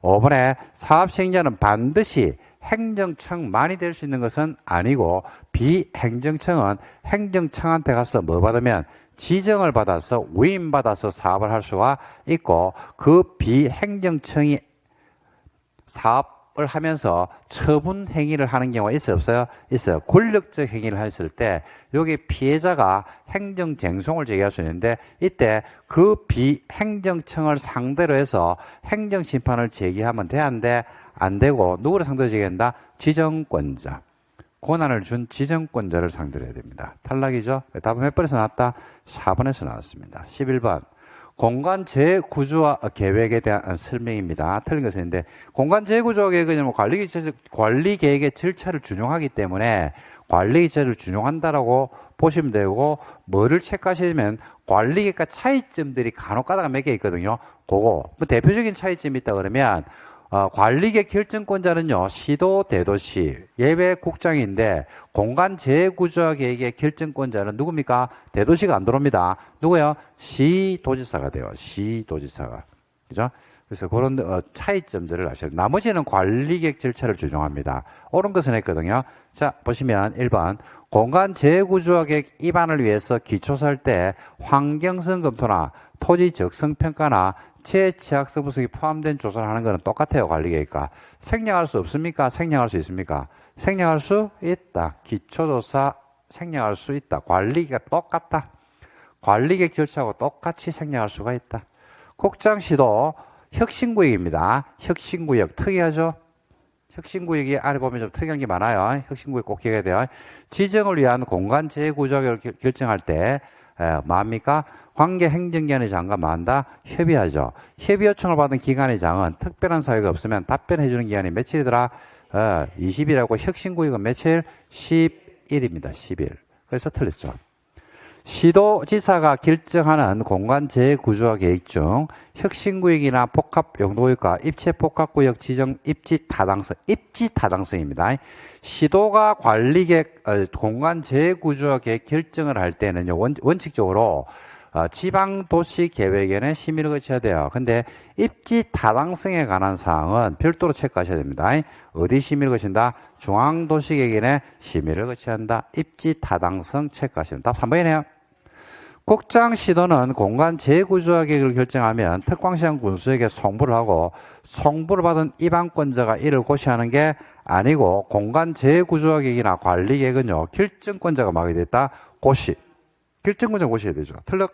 5번에 사업 시행자는 반드시 행정청만이 될 수 있는 것은 아니고 비행정청은 행정청한테 가서 뭐 받으면 지정을 받아서 위임받아서 사업을 할 수가 있고 그 비행정청이 사업을 하면서 처분 행위를 하는 경우가 있어요? 없어요? 있어요. 권력적 행위를 했을 때 여기 피해자가 행정쟁송을 제기할 수 있는데 이때 그 비행정청을 상대로 해서 행정심판을 제기하면 돼? 안 돼? 안 되고 누구를 상대로 제기한다? 지정권자. 권한을 준 지정권자를 상대로 해야 됩니다. 탈락이죠? 답은 몇 번에서 나왔다? 4번에서 나왔습니다. 11번. 공간 재구조화 계획에 대한 설명입니다. 틀린 것은 있는데, 공간 재구조화 계획은 관리 계획의 절차를 준용하기 때문에 관리 절차를 준용한다라고 보시면 되고, 뭐를 체크하시면 관리 계획과 차이점들이 간혹 가다가 몇 개 있거든요. 그거 뭐 대표적인 차이점이 있다 그러면 관리계획 결정권자는요, 시도 대도시 예외국장인데 공간 재구조화 계획의 결정권자는 누굽니까? 대도시가 안 들어옵니다. 누구요? 시도지사가 돼요. 시도지사가. 그죠? 그래서 그런 차이점들을 아셔야 돼요. 나머지는 관리계획 절차를 준용합니다. 옳은 것은 했거든요. 자, 보시면 1번. 공간 재구조화 계획 입안을 위해서 기초설 때 환경성 검토나 토지 적성 평가나 취약성 분석이 포함된 조사를 하는 것은 똑같아요. 관리계획과. 생략할 수 없습니까? 생략할 수 있습니까? 생략할 수 있다. 기초조사 생략할 수 있다. 관리계획과 똑같다. 관리계획 절차하고 똑같이 생략할 수가 있다. 국장시도 혁신구역입니다. 혁신구역 특이하죠? 혁신구역이 안에 보면 좀 특이한 게 많아요. 혁신구역 꼭 기억해야 돼요. 지정을 위한 공간 재구조를 결정할 때 뭡니까? 관계 행정기관의 장과 만다 협의하죠. 협의 요청을 받은 기관의 장은 특별한 사유가 없으면 답변해 주는 기간이 며칠이더라? 20일이라고. 혁신구역은 며칠? 10일입니다. 10일. 그래서 틀렸죠. 시도지사가 결정하는 공간 재구조화 계획 중 혁신구역이나 복합용도구역과 입체복합구역 지정 입지타당성입니다. 시도가 관리계획 공간 재구조화 계획 결정을 할 때는요, 원칙적으로 지방도시계획위원회 심의를 거쳐야 돼요. 근데 입지타당성에 관한 사항은 별도로 체크하셔야 됩니다. 어디 심의를 거친다? 중앙도시계획위원회 심의를 거쳐야 한다. 입지타당성 체크하시면 답 3번이네요. 국장시도는 공간 재구조화 계획을 결정하면 특광시장 군수에게 송부를 하고 송부를 받은 입안권자가 이를 고시하는 게 아니고 공간 재구조화 계획이나 관리 계획은요, 결정권자가 막이 됐다. 고시. 결정권자가 고시해야 되죠. 틀렸.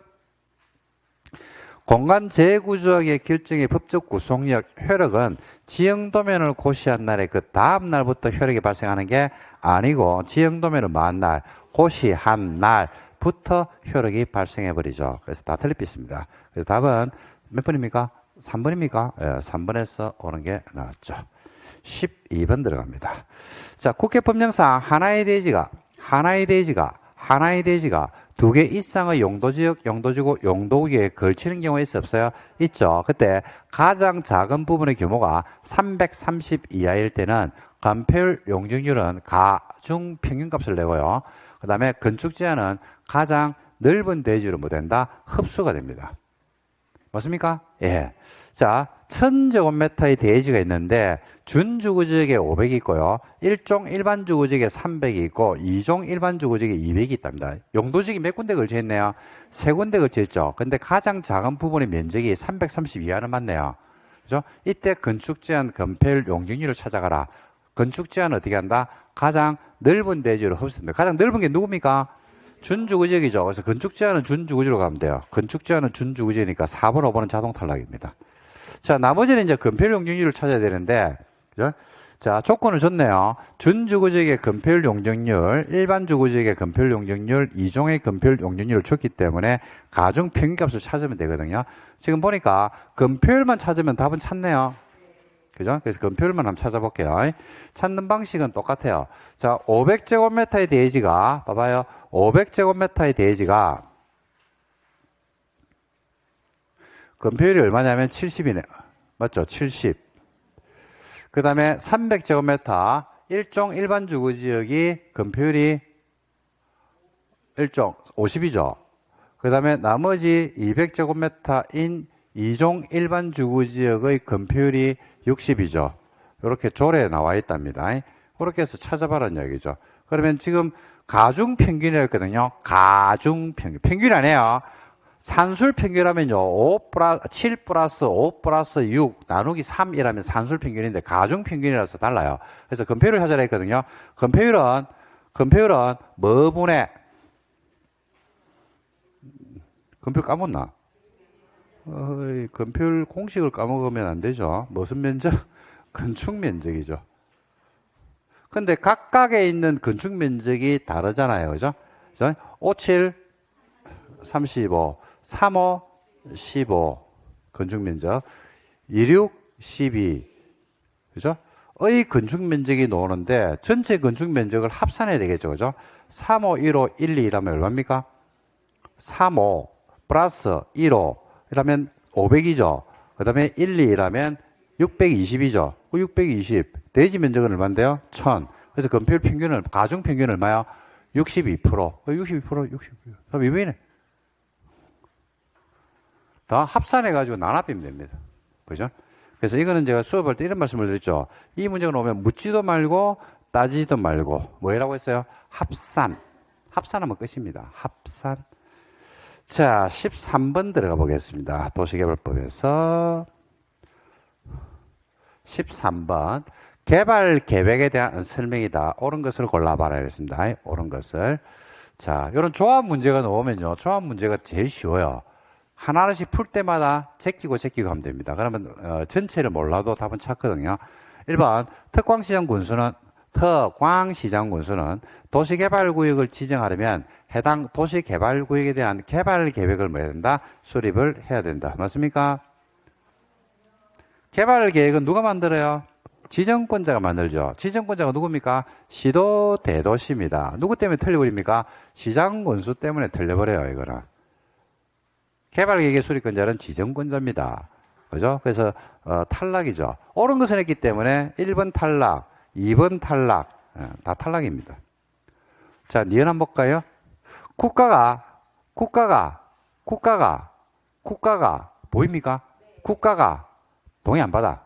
공간 재구조화 계획 결정의 법적 구속력, 효력은 지형도면을 고시한 날의 그 다음 날부터 효력이 발생하는 게 아니고 지형도면을 만 날, 고시한 날부터 효력이 발생해버리죠. 그래서 다 틀렸습니다. 그래서 답은 몇 번입니까? 3번입니까? 예, 3번에서 오는 게 나왔죠. 12번 들어갑니다. 자, 국회법령상 하나의 대지가 두 개 이상의 용도지역, 용도지구, 용도구역에 걸치는 경우가 있어 없어요? 있죠. 그때 가장 작은 부분의 규모가 330 이하일 때는 건폐율 용적률은 가중 평균값을 내고요. 그 다음에 건축 제한은 가장 넓은 대지로 뭐 된다? 흡수가 됩니다. 맞습니까? 예. 자, 1000제곱미터의 대지가 있는데 준주거지역에 500이 있고요. 1종 일반주거지역에 300이 있고 2종 일반주거지역에 200이 있답니다. 용도지역이 몇 군데 걸쳐 있네요? 3군데 걸쳐 있죠. 근데 가장 작은 부분의 면적이 330 이하는 맞네요. 그죠? 이때 건축 제한 건폐율 용적률을 찾아가라. 건축 제한은 어떻게 한다? 가장 넓은 대지로 흡수합니다. 가장 넓은 게 누굽니까? 준주거지역이죠. 그래서 건축 제한은 준주거지로 가면 돼요. 건축 제한은 준주거지역이니까 4번, 5번은 자동 탈락입니다. 자, 나머지는 이제 건폐율 용적률을 찾아야 되는데, 그죠? 자, 조건을 줬네요. 준주거지역의 건폐율 용적률, 일반주거지역의 건폐율 용적률, 2종의 건폐율 용적률을 줬기 때문에 가중 평균값을 찾으면 되거든요. 지금 보니까 건폐율만 찾으면 답은 찾네요. 그죠? 그래서 건폐율만 한번 찾아볼게요. 찾는 방식은 똑같아요. 자, 500제곱미터의 대지가, 봐봐요. 500제곱미터의 대지가 건폐율이 얼마냐면 70이네요. 맞죠? 70. 그 다음에 300제곱미터 1종 일반주거지역이 건폐율이 1종 50이죠. 그 다음에 나머지 200제곱미터인 2종 일반주거지역의 건폐율이 60이죠. 이렇게 조례에 나와 있답니다. 그렇게 해서 찾아봐라는 얘기죠. 그러면 지금 가중평균이었거든요. 가중평균. 평균이 아니에요. 산술평균하면요, 7 플러스 5 플러스 6 나누기 3이라면 산술평균인데 가중평균이라서 달라요. 그래서 건폐율을 찾아라 했거든요. 건폐율은 뭐분의, 건폐율 까먹나? 건폐율 공식을 까먹으면 안 되죠. 무슨 면적? 건축 면적이죠. 근데 각각에 있는 건축 면적이 다르잖아요. 그죠? 57, 35, 35, 15 건축면적 26, 12 그죠? 의 건축면적이 나오는데 전체 건축면적을 합산해야 되겠죠. 그죠? 35, 15, 1, 2 이라면 얼마입니까? 35 플러스 15 이라면 500이죠. 그 다음에 1, 2 이라면 620이죠. 620 대지 면적은 얼마인데요? 1000. 그래서 건폐율 평균은 가중 평균은 얼마야? 62%. 62%. 그럼 이번에 다 합산해가지고 나눠비면 됩니다. 그죠? 그래서 이거는 제가 수업할 때 이런 말씀을 드렸죠. 이 문제가 나오면 묻지도 말고 따지지도 말고 뭐라고 했어요? 합산. 합산하면 끝입니다. 합산. 자, 13번 들어가 보겠습니다. 도시개발법에서 13번 개발 계획에 대한 설명이다. 옳은 것을 골라봐라 이랬습니다. 옳은 것을. 자, 이런 조합 문제가 나오면요. 조합 문제가 제일 쉬워요. 하나씩 풀 때마다 제끼고 하면 됩니다. 그러면 전체를 몰라도 답은 찾거든요. 1번 특광시장 군수는 도시개발구역을 지정하려면 해당 도시개발구역에 대한 개발계획을 뭐 해야 된다? 수립을 해야 된다. 맞습니까? 개발계획은 누가 만들어요? 지정권자가 만들죠. 지정권자가 누굽니까? 시도 대도시입니다. 누구 때문에 틀려버립니까? 시장군수 때문에 틀려버려요. 이거는. 개발계획의 수립권자는 지정권자입니다. 그죠? 그래서 탈락이죠. 옳은 것을 했기 때문에 1번 탈락, 2번 탈락, 다 탈락입니다. 자, 니은 한번 볼까요? 국가가 보입니까? 국가가 동의 안 받아.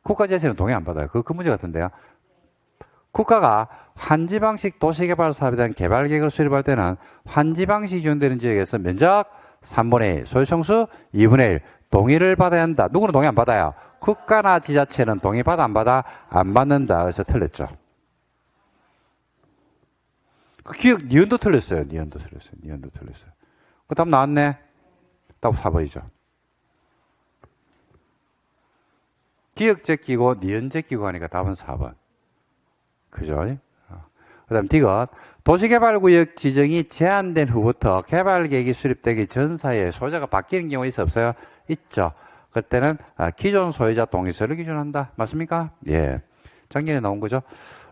국가재세는 동의 안 받아요. 그 문제 같은데요. 국가가 환지방식 도시개발 사업에 대한 개발계획을 수립할 때는 환지방식이 지원되는 지역에서 면적 3분의 1, 소유청수 2분의 1 동의를 받아야 한다. 누구는 동의 안 받아요? 국가나 지자체는 동의 받아 안 받아? 안 받는다. 그래서 틀렸죠. 그 기억, 니은도 틀렸어요. 니은도 틀렸어요. 그 답 나왔네. 답 4번이죠. 기억 제끼고 니은 제끼고 하니까 답은 4번. 그죠? 그 다음 D가 도시개발구역 지정이 제한된 후부터 개발계획이 수립되기 전 사이에 소유자가 바뀌는 경우 있어 없어요? 있죠. 그때는 기존 소유자 동의서를 기준한다. 맞습니까? 예. 작년에 나온 거죠.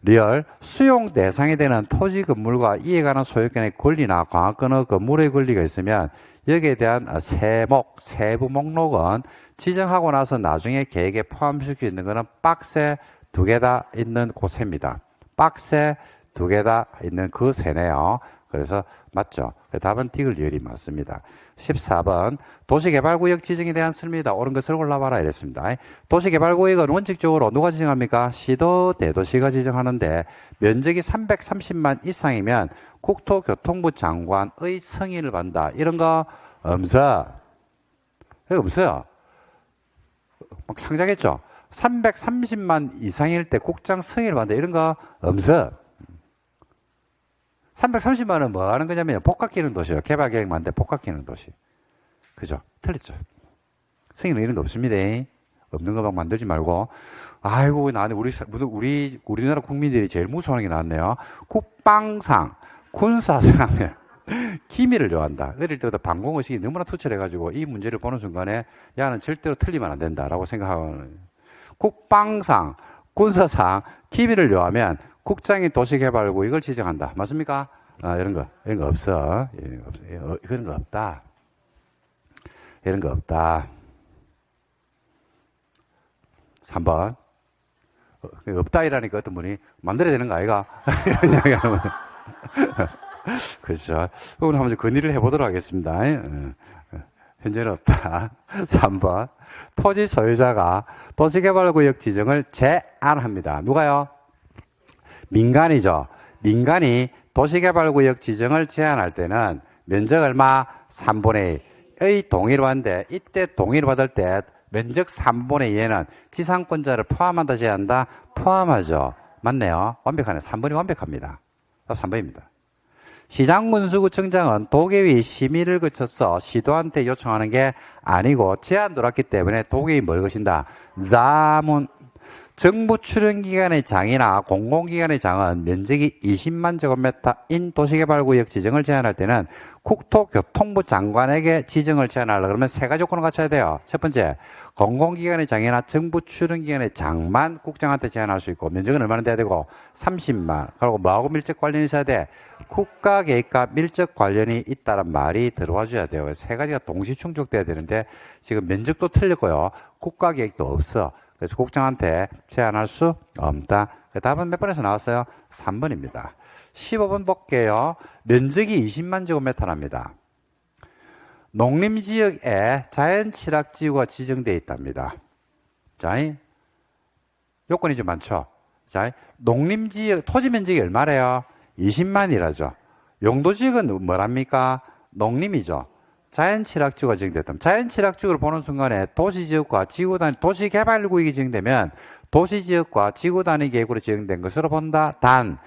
리얼 수용 대상이 되는 토지 건물과 이에 관한 소유권의 권리나 광학권의 건물의 권리가 있으면 여기에 대한 세부 목록은 지정하고 나서 나중에 계획에 포함시킬 수 있는 것은 박스에 2개 다 있는 곳입니다. 박스에 2개 다 있는 그 세네요. 그래서 맞죠. 답은 디귿 리얼이 맞습니다. 14번 도시개발구역 지정에 대한 설명이다. 옳은 것을 골라봐라 이랬습니다. 도시개발구역은 원칙적으로 누가 지정합니까? 시도 대도시가 지정하는데 면적이 330만 이상이면 국토교통부 장관의 승인을 받는다. 이런 거 없어요. 막 상장했죠. 330만 이상일 때 국장 승인을 받는다. 이런 거 없어요. 330만 원 뭐 하는 거냐면 복합기능 도시예요. 개발계획 만들 복합기능 도시. 그죠? 틀렸죠. 승인은 이런 거 없습니다. 없는 거 막 만들지 말고. 아이고, 나는 우리나라 국민들이 제일 무서워하는 게 나왔네요. 국방상, 군사상, 기밀을 좋아한다. 어릴 때부터 방공의식이 너무나 투철해가지고 이 문제를 보는 순간에 야는 절대로 틀리면 안 된다라고 생각하는. 국방상, 군사상, 기밀을 좋아하면 국장이 도시개발구역을 지정한다. 맞습니까? 이런 거 없어. 그런 거 없다. 이런 거 없다. 3번. 없다 이라니까 어떤 분이 만들어야 되는 거 아이가? 이런 이야기 하면. 그렇죠. 오늘 한번 건의를 해보도록 하겠습니다. 현재는 없다. 3번. 토지 소유자가 도시개발구역 지정을 제안합니다. 누가요? 민간이죠. 민간이 도시개발구역 지정을 제한할 때는 면적 얼마? 3분의 1의 동의를 받는데 이때 동의를 받을 때 면적 3분의 2에는 지상권자를 포함한다 제한한다? 포함하죠. 맞네요. 완벽하네. 3번이 완벽합니다. 3번입니다. 시장군수구청장은 도계위 심의를 거쳐서 시도한테 요청하는 게 아니고 제안 들어왔기 때문에 도계위 뭘 것인다? 자문. 정부 출연기관의 장이나 공공기관의 장은 면적이 20만 제곱미터인 도시개발구역 지정을 제한할 때는 국토교통부 장관에게 지정을 제한하려 그러면 세 가지 조건을 갖춰야 돼요. 첫 번째, 공공기관의 장이나 정부 출연기관의 장만 국장한테 제한할 수 있고 면적은 얼마나 돼야 되고 30만. 그리고 뭐하고 밀접 관련이 있어야 돼? 국가계획과 밀접 관련이 있다는 말이 들어와 줘야 돼요. 세 가지가 동시 충족돼야 되는데 지금 면적도 틀렸고요. 국가계획도 없어. 그래서 국장한테 제한할 수 없다. 답은 몇 번에서 나왔어요? 3번입니다. 15번 볼게요. 면적이 20만 제곱미터랍니다. 농림지역에 자연취락지구가 지정되어 있답니다. 자, 요건이 좀 많죠? 자, 농림지역, 토지면적이 얼마래요? 20만이라죠. 용도지역은 뭐랍니까? 농림이죠. 자연취락지구가 지정됐다. 자연취락지구를 보는 순간에 도시지역과 지구단위, 도시개발구역이 지정되면 도시지역과 지구단위 계획으로 지정된 것으로 본다. 단,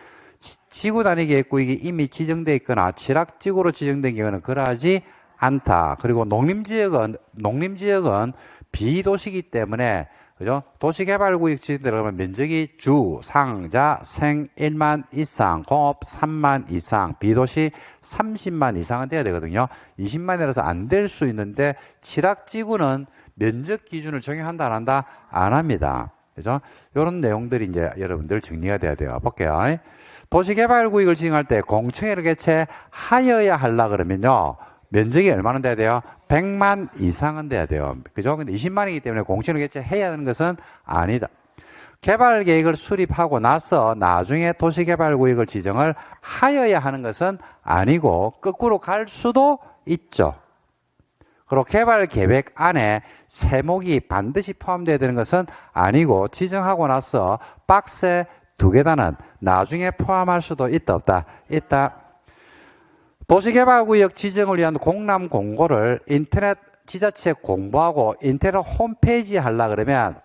지구단위 계획구역이 이미 지정되어 있거나 취락지구로 지정된 경우는 그러하지 않다. 그리고 농림지역은 비도시이기 때문에 그죠? 도시개발구역 지정되려면 면적이 주, 상, 자, 생 1만 이상, 공업 3만 이상, 비도시 30만 이상은 돼야 되거든요. 20만이라서 안 될 수 있는데 취락지구는 면적 기준을 적용한다 안 한다? 안 합니다. 그죠? 이런 내용들이 이제 여러분들 정리가 돼야 돼요. 볼게요. 도시개발구역을 지정할 때 공청회를 개최하여야 하려 그러면요. 면적이 얼마나 돼야 돼요? 100만 이상은 돼야 돼요. 그죠? 근데 20만이기 때문에 공청회 개최해야 하는 것은 아니다. 개발 계획을 수립하고 나서 나중에 도시개발구역을 지정을 하여야 하는 것은 아니고 거꾸로 갈 수도 있죠. 그리고 개발 계획 안에 세목이 반드시 포함되어야 되는 것은 아니고 지정하고 나서 박스에 2계단은 나중에 포함할 수도 있다 없다? 있다. 도시개발구역 지정을 위한 공람 공고를 인터넷 지자체 공보하고 인터넷 홈페이지에 하려 그러면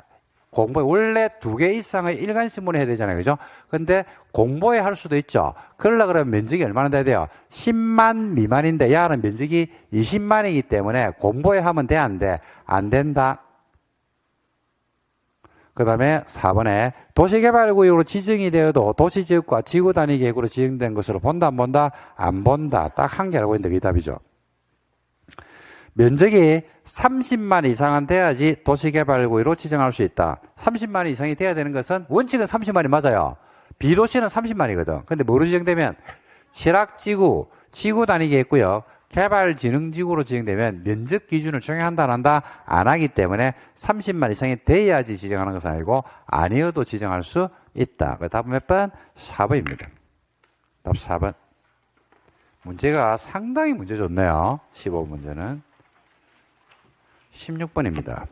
공보에 원래 2개 이상의 일간신문을 해야 되잖아요. 그죠? 근데 공보에 할 수도 있죠. 그러려 그러면 면적이 얼마나 돼야 돼요? 10만 미만인데 야는 면적이 20만이기 때문에 공보에 하면 돼, 안 돼? 안 된다. 그 다음에 4번에 도시개발구역으로 지정이 되어도 도시지역과 지구단위 계획으로 지정된 것으로 본다 안 본다? 안 본다. 딱 한 개 알고 있는데 그게 답이죠. 면적이 30만 이상은 돼야지 도시개발구역으로 지정할 수 있다. 30만 이상이 돼야 되는 것은 원칙은 30만이 맞아요. 비도시는 30만이거든. 근데 뭐로 지정되면 취락지구, 지구단위 계획구역, 개발진흥지구로 지정되면 면적 기준을 적용한다 안 한다? 안 하기 때문에 30만 이상이 돼야지 지정하는 것은 아니고 아니어도 지정할 수 있다. 그 답은 몇 번? 4번입니다. 답 4번. 문제가 상당히 문제 좋네요. 15문제는. 16번입니다.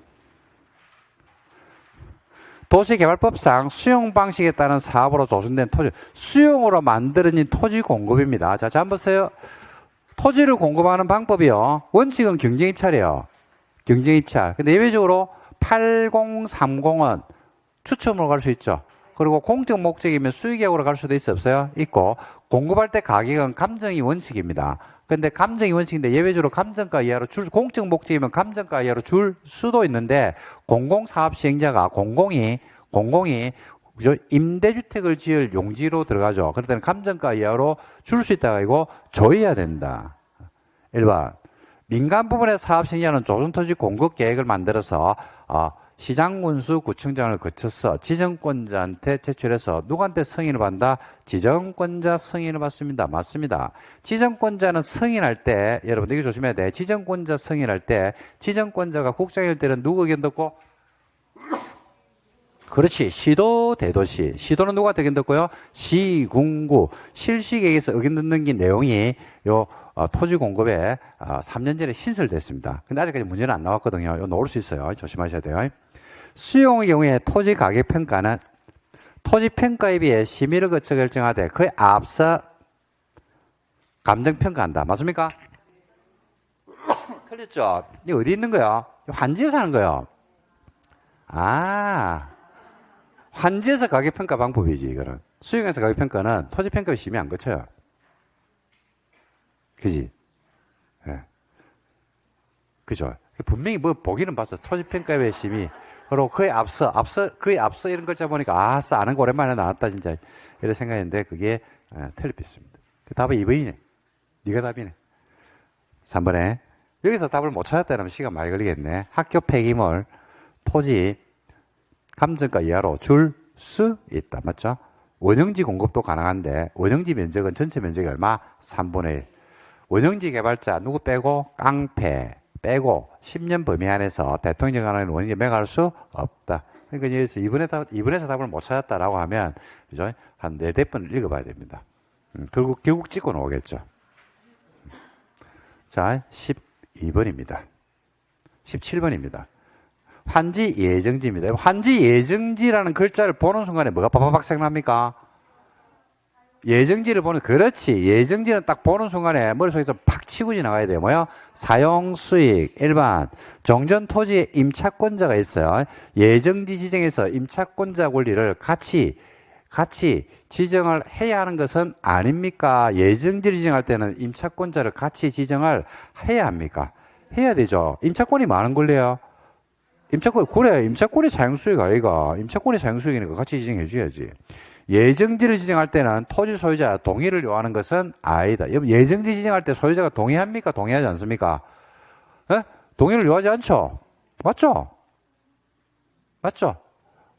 도시개발법상 수용 방식에 따른 사업으로 조성된 토지, 수용으로 만들어진 토지 공급입니다. 자, 한번 보세요. 토지를 공급하는 방법이요. 원칙은 경쟁입찰이에요. 경쟁입찰. 근데 예외적으로 8030은 추첨으로 갈 수 있죠. 그리고 공적 목적이면 수의계약으로 갈 수도 있어 없어요? 있고 공급할 때 가격은 감정이 원칙입니다. 근데 감정이 원칙인데 예외적으로 감정가 이하로 공적 목적이면 감정가 이하로 줄 수도 있는데 공공사업 시행자가 공공이 그죠? 임대주택을 지을 용지로 들어가죠. 그럴 때는 감정가 이하로 줄 수 있다가 이거 줘야 된다. 1번. 민간 부분의 사업 시행자는 조성토지 공급 계획을 만들어서 시장군수 구청장을 거쳐서 지정권자한테 제출해서 누구한테 승인을 받는다? 지정권자 승인을 받습니다. 맞습니다. 지정권자는 승인할 때 여러분들 이거 조심해야 돼. 지정권자 승인할 때 지정권자가 국장일 때는 누구 의견 듣고? 그렇지. 시도, 대도시. 시도는 누구한테 의견 듣고요? 시군구. 실시계획에서 의견 듣는 게 내용이 토지 공급에 3년 전에 신설됐습니다. 근데 아직까지 문제는 안 나왔거든요. 이거 놓을 수 있어요. 조심하셔야 돼요. 수용의 경우에 토지 가격 평가는 토지 평가에 비해 심의를 거쳐 결정하되 그에 앞서 감정 평가한다. 맞습니까? 틀렸죠? 이거 어디 있는 거야? 환지에서 하는 거예요. 환지에서 가격 평가 방법이지, 이거는. 수용에서 가격 평가는 토지 평가에 심의 안 거쳐요. 그지? 예. 그죠? 분명히 뭐 보기는 봤어. 토지평가의 심의. 그리고 그에 앞서 이런 글자 보니까, 아싸, 아는 거 오랜만에 나왔다, 진짜. 이런 생각했는데, 그게, 틀렸습니다. 답은 2번이네. 네가 답이네. 3번에. 여기서 답을 못 찾았다면 시간 많이 걸리겠네. 학교 폐기물, 토지, 감정가 이하로 줄 수 있다. 맞죠? 원형지 공급도 가능한데, 원형지 면적은 전체 면적이 얼마? 3분의 1. 원형지 개발자, 누구 빼고? 깡패. 빼고 10년 범위 안에서 대통령 간의 원인이 매각할 수 없다. 그러니까 여기서 이번에서 답을 못 찾았다라고 하면, 그죠? 한 4-5번을 읽어봐야 됩니다. 결국 찍고 나오겠죠. 자, 12번입니다. 17번입니다. 환지 예정지입니다. 환지 예정지라는 글자를 보는 순간에 뭐가 빠바박 생각납니까? 예정지를 보는, 그렇지. 예정지는 딱 보는 순간에 머릿속에서 팍 치고 지나가야 돼요. 뭐요? 사용, 수익, 일반. 종전 토지의 임차권자가 있어요. 예정지 지정에서 임차권자 권리를 같이 지정을 해야 하는 것은 아닙니까? 예정지를 지정할 때는 임차권자를 같이 지정을 해야 합니까? 해야 되죠. 임차권이 많은 권리예요. 임차권이 사용수익 아이가. 임차권이 사용수익이니까 같이 지정해 줘야지. 예정지를 지정할 때는 토지 소유자 동의를 요하는 것은 아니다. 예정지 지정할 때 소유자가 동의합니까? 동의하지 않습니까? 에? 동의를 요하지 않죠? 맞죠? 맞죠?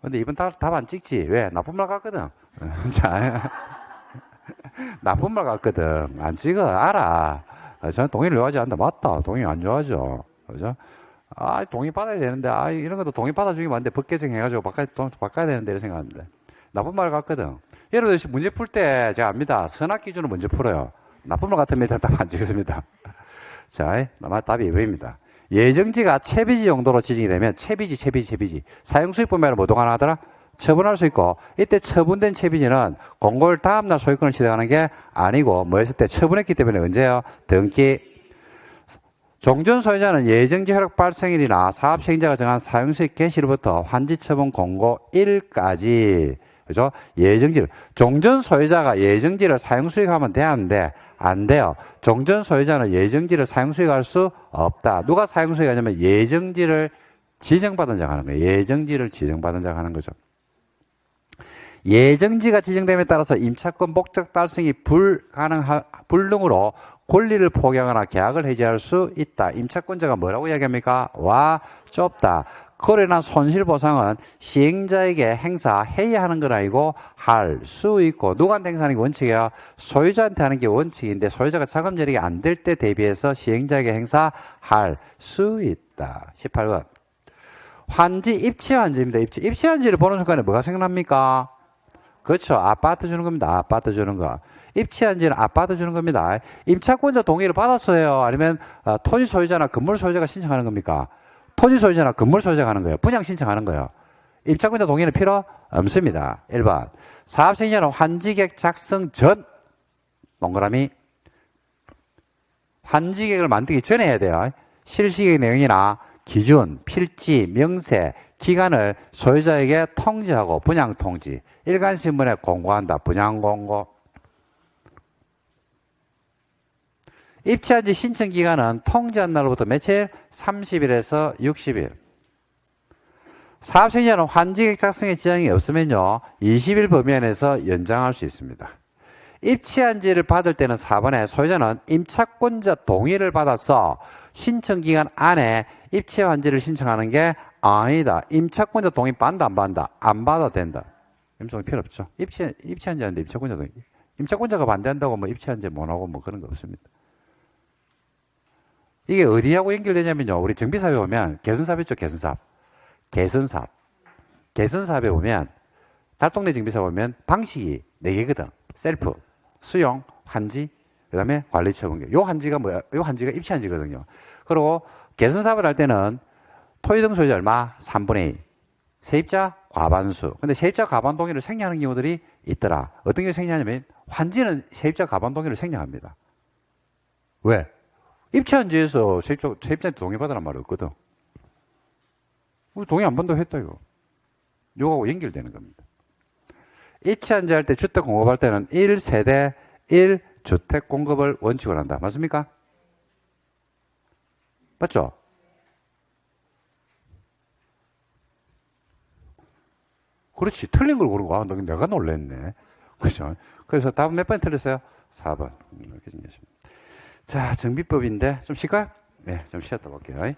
근데 이번 답 안 찍지. 왜? 나쁜 말 같거든. 자, 나쁜 말 같거든. 안 찍어. 알아. 저는 동의를 요하지 않는다. 맞다. 동의 안 요하죠. 그죠? 동의 받아야 되는데, 이런 것도 동의 받아주기 맞는데, 법 개정해가지고 바꿔야 되는데, 이런 생각하는데. 나쁜 말 같거든. 예를 들어서 문제 풀 때 제가 압니다. 선악 기준으로 문제 풀어요. 나쁜 말 같으면 답 안 찍습니다. 자, 답이 2번입니다. 예정지가 채비지 용도로 지정이 되면 채비지. 사용수익분배를 뭐 동안 하더라? 처분할 수 있고, 이때 처분된 채비지는 공고일 다음날 소유권을 취득하는 게 아니고, 뭐 했을 때 처분했기 때문에 언제요? 등기. 종전 소유자는 예정지 효력 발생일이나 사업 시행자가 정한 사용수익 개시로부터 환지처분 공고 1까지, 그죠? 종전 소유자가 예정지를 사용수익하면 되는데, 안 돼요. 종전 소유자는 예정지를 사용수익할 수 없다. 누가 사용수익하냐면 예정지를 지정받은 자가 하는 거예요. 예정지를 지정받은 자가 하는 거죠. 예정지가 지정됨에 따라서 임차권 목적 달성이 불능으로 권리를 포기하거나 계약을 해지할 수 있다. 임차권자가 뭐라고 이야기합니까? 좁다. 거래나 손실보상은 시행자에게 행사해야 하는 건 아니고 할 수 있고, 누구한테 행사하는 게 원칙이에요? 소유자한테 하는 게 원칙인데, 소유자가 자금 여력이 안 될 때 대비해서 시행자에게 행사할 수 있다. 18번. 환지, 입치환지입니다. 입치환지를 보는 순간에 뭐가 생각납니까? 그렇죠. 아파트 주는 겁니다. 아파트 주는 거. 입치한지는 아파트 주는 겁니다. 임차권자 동의를 받았어요? 아니면 토지 소유자나 건물 소유자가 신청하는 겁니까? 토지 소유자나 건물 소유자가 하는 거예요. 분양 신청하는 거예요. 임차권자 동의는 필요 없습니다. 1번. 사업 시행자는 환지계획 작성 전, 동그라미. 환지계획을 만들기 전에 해야 돼요. 실시계획 내용이나 기준, 필지, 명세, 기간을 소유자에게 통지하고 분양 통지. 일간신문에 공고한다. 분양 공고. 입치한지 신청 기간은 통지한 날로부터 며칠? 30일에서 60일. 사업 시행자는 환지계획 작성에 지장이 없으면요, 20일 범위 안에서 연장할 수 있습니다. 입치한지를 받을 때는 4번에 소유자는 임차권자 동의를 받아서 신청 기간 안에 입치환지를 신청하는 게 아니다. 임차권자 동의 받는다, 안 받는다? 안 받아도 된다. 임차권자 필요 없죠. 입치한지 하는데 임차권자 동의. 임차권자가 반대한다고 뭐 입치한지 못하고 뭐 그런 거 없습니다. 이게 어디하고 연결되냐면요, 우리 정비사업에 보면 개선사업 있죠. 개선사업에 보면, 달동네 정비사업 보면 방식이 4개거든. 셀프, 수용, 환지, 그 다음에 관리처분계. 요 환지가 뭐야? 요 환지가 입치한지거든요. 그리고 개선사업을 할 때는 토지등 소유자 얼마? 3분의 2. 세입자 과반수. 근데 세입자 과반 동의를 생략하는 경우들이 있더라. 어떤 게 생략하냐면, 환지는 세입자 과반 동의를 생략합니다. 왜? 입치한지에서 세입자한테 동의받으란 말이 없거든. 우리 동의 안 받는다고 했다, 이거. 요거하고 연결되는 겁니다. 입치한지 할 때 주택 공급할 때는 1세대 1주택 공급을 원칙으로 한다. 맞습니까? 맞죠? 그렇지. 틀린 걸 고르고, 내가 놀랬네. 그죠? 그래서 답은 몇 번 틀렸어요? 4번. 이렇게 정리했습니다. 자, 정비법인데, 좀 쉴까요? 네, 좀 쉬었다 볼게요.